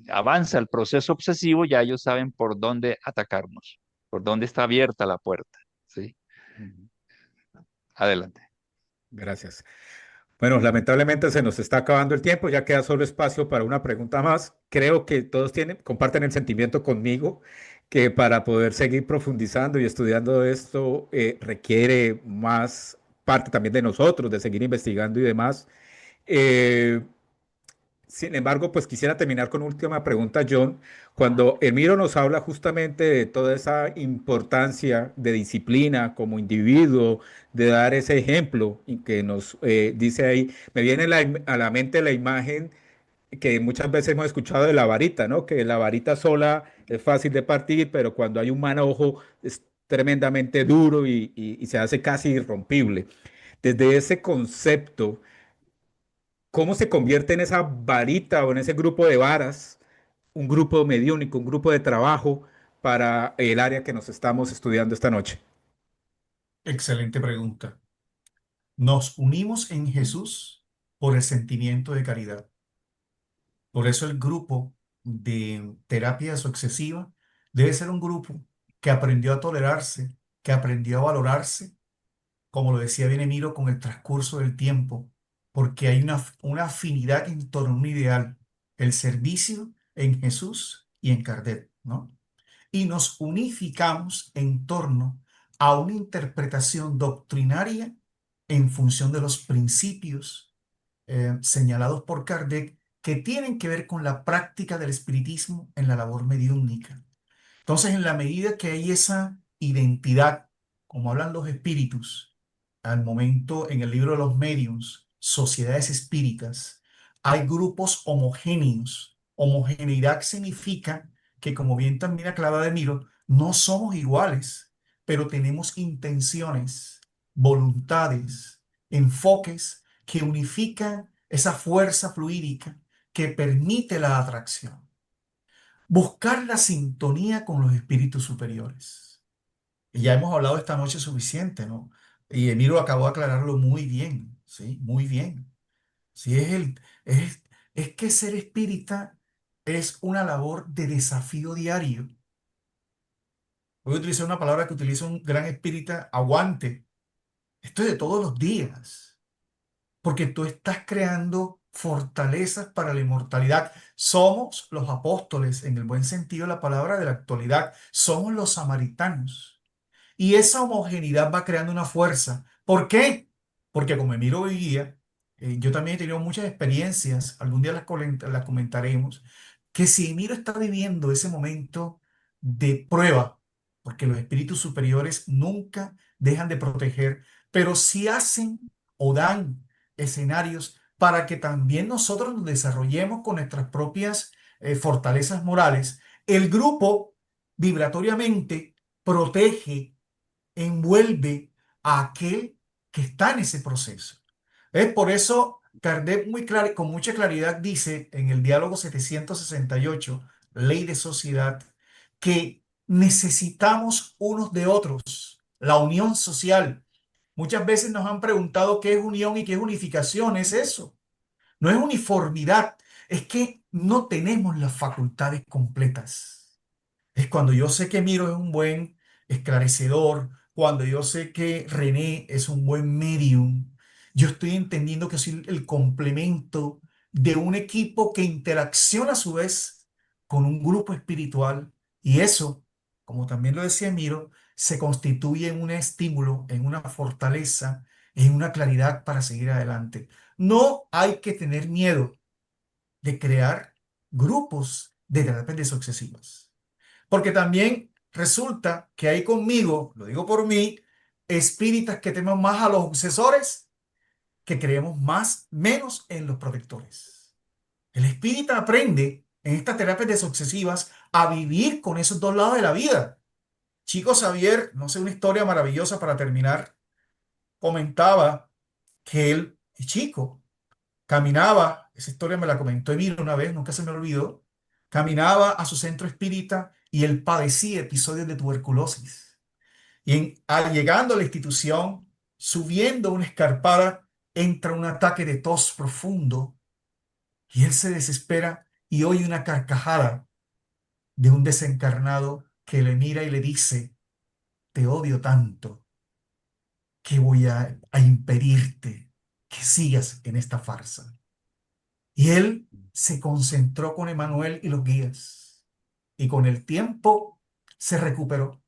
avanza el proceso obsesivo, ya ellos saben por dónde atacarnos, por dónde está abierta la puerta. ¿Sí? Ujú. Adelante. Gracias. Bueno, lamentablemente se nos está acabando el tiempo, ya queda solo espacio para una pregunta más. Creo que todos comparten el sentimiento conmigo que para poder seguir profundizando y estudiando esto requiere más parte también de nosotros, de seguir investigando y demás. Eh, Sin embargo, pues quisiera terminar con una última pregunta, John. Cuando Emiro nos habla justamente de toda esa importancia de disciplina como individuo, de dar ese ejemplo y que nos dice ahí, me viene a la mente la imagen que muchas veces hemos escuchado de la varita, ¿no? Que la varita sola es fácil de partir, pero cuando hay un manojo es tremendamente duro y se hace casi irrompible. Desde ese concepto, ¿cómo se convierte en esa varita o en ese grupo de varas, un grupo mediúnico, un grupo de trabajo para el área que nos estamos estudiando esta noche? Excelente pregunta. Nos unimos en Jesús por el sentimiento de caridad. Por eso el grupo de terapia sucesiva debe ser un grupo que aprendió a tolerarse, que aprendió a valorarse, como lo decía Benemiro, con el transcurso del tiempo, porque hay una afinidad en torno a un ideal, el servicio en Jesús y en Kardec, ¿no? Y nos unificamos en torno a una interpretación doctrinaria en función de los principios señalados por Kardec que tienen que ver con la práctica del espiritismo en la labor mediúnica. Entonces, en la medida que hay esa identidad, como hablan los espíritus, al momento en el libro de los mediums, sociedades espíritas, hay grupos homogéneos. Homogeneidad significa que, como bien también aclara de Miro, no somos iguales, pero tenemos intenciones, voluntades, enfoques que unifican esa fuerza fluídica que permite la atracción. Buscar la sintonía con los espíritus superiores. Y ya hemos hablado esta noche suficiente, ¿no? Y Emiro acabó de aclararlo muy bien, ¿sí? Muy bien. Sí, es que ser espírita es una labor de desafío diario. Voy a utilizar una palabra que utiliza un gran espírita, aguante. Esto es de todos los días, porque tú estás creando fortalezas para la inmortalidad. Somos los apóstoles, en el buen sentido de la palabra de la actualidad. Somos los samaritanos. Y esa homogeneidad va creando una fuerza. ¿Por qué? Porque como Emiro vivía, yo también he tenido muchas experiencias, algún día las comentaremos, que si Emiro está viviendo ese momento de prueba, porque los espíritus superiores nunca dejan de proteger, pero sí hacen o dan escenarios para que también nosotros nos desarrollemos con nuestras propias fortalezas morales, el grupo vibratoriamente protege, envuelve a aquel que está en ese proceso. Es por eso Kardec con mucha claridad dice en el diálogo 768, Ley de Sociedad, que necesitamos unos de otros, la unión social. Muchas veces nos han preguntado qué es unión y qué es unificación. Es eso, no es uniformidad, es que no tenemos las facultades completas. Es cuando yo sé que Miro es un buen esclarecedor, cuando yo sé que René es un buen medium, yo estoy entendiendo que soy el complemento de un equipo que interacciona a su vez con un grupo espiritual y eso, como también lo decía Miro, se constituye en un estímulo, en una fortaleza, en una claridad para seguir adelante. No hay que tener miedo de crear grupos de terapias sucesivas. Porque también resulta que hay conmigo, lo digo por mí, espíritas que tememos más a los obsesores que creemos menos en los protectores. El espírita aprende en estas terapias desobsesivas a vivir con esos dos lados de la vida. Chico Xavier, no sé, una historia maravillosa para terminar, comentaba que él, chico, caminaba, esa historia me la comentó Emilio una vez, nunca se me olvidó, caminaba a su centro espírita y él padecía episodios de tuberculosis. Llegando a la institución, subiendo una escarpada, entra un ataque de tos profundo y él se desespera y oye una carcajada de un desencarnado que le mira y le dice, te odio tanto que voy a impedirte que sigas en esta farsa. Y él se concentró con Emanuel y los guías, y con el tiempo se recuperó.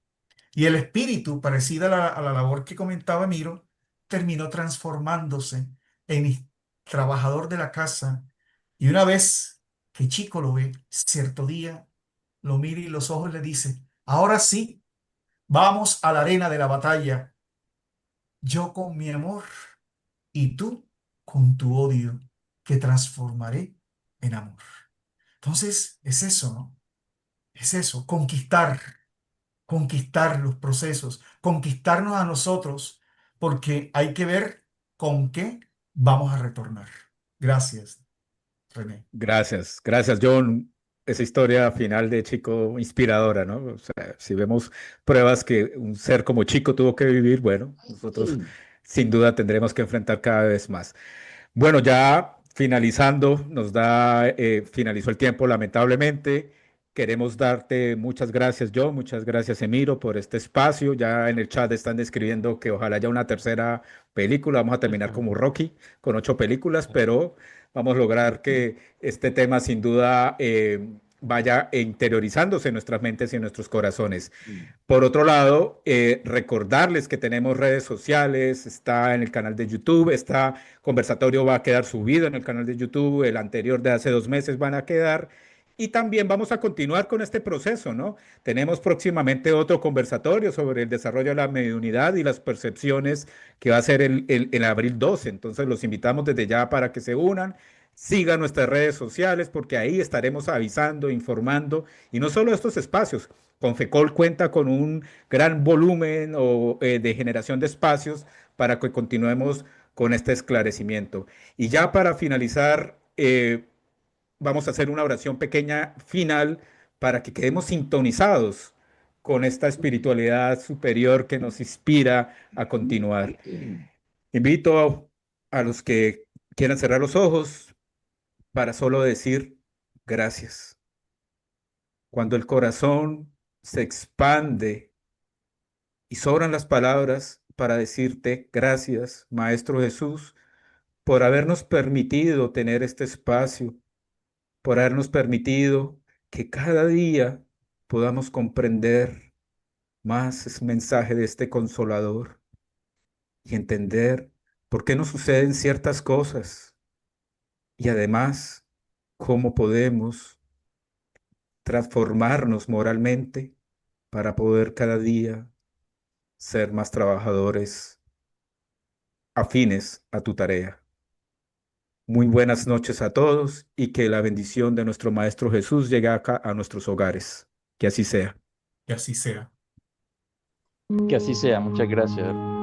Y el espíritu, parecida a la labor que comentaba Miro, terminó transformándose en trabajador de la casa. Y una vez que Chico lo ve, cierto día, lo mira y los ojos le dice, ahora sí, vamos a la arena de la batalla, yo con mi amor y tú con tu odio, que transformaré en amor. Entonces, es eso, ¿no? Es eso, conquistar los procesos, conquistarnos a nosotros, porque hay que ver con qué vamos a retornar. Gracias, René. Gracias, gracias, John. Esa historia final de Chico inspiradora, ¿no? O sea, si vemos pruebas que un ser como Chico tuvo que vivir, bueno, nosotros sin duda tendremos que enfrentar cada vez más. Bueno, ya finalizando, finalizó el tiempo lamentablemente. Queremos darte muchas gracias, John, muchas gracias, Emiro, por este espacio. Ya en el chat están escribiendo que ojalá haya una tercera película. Vamos a terminar como Rocky, con 8 películas, pero vamos a lograr que este tema sin duda vaya interiorizándose en nuestras mentes y en nuestros corazones. Por otro lado, recordarles que tenemos redes sociales, está en el canal de YouTube, este conversatorio va a quedar subido en el canal de YouTube, el anterior de hace 2 meses van a quedar. Y también vamos a continuar con este proceso, ¿no? Tenemos próximamente otro conversatorio sobre el desarrollo de la mediunidad y las percepciones que va a ser el abril 12. Entonces los invitamos desde ya para que se unan, sigan nuestras redes sociales porque ahí estaremos avisando, informando y no solo estos espacios. Confecol cuenta con un gran volumen de generación de espacios para que continuemos con este esclarecimiento. Y ya para finalizar, vamos a hacer una oración pequeña final para que quedemos sintonizados con esta espiritualidad superior que nos inspira a continuar. Invito a los que quieran cerrar los ojos para solo decir gracias. Cuando el corazón se expande y sobran las palabras para decirte gracias, Maestro Jesús, por habernos permitido tener este espacio, por habernos permitido que cada día podamos comprender más ese mensaje de este consolador y entender por qué nos suceden ciertas cosas y además cómo podemos transformarnos moralmente para poder cada día ser más trabajadores afines a tu tarea. Muy buenas noches a todos y que la bendición de nuestro Maestro Jesús llegue acá a nuestros hogares. Que así sea. Que así sea. Que así sea. Muchas gracias.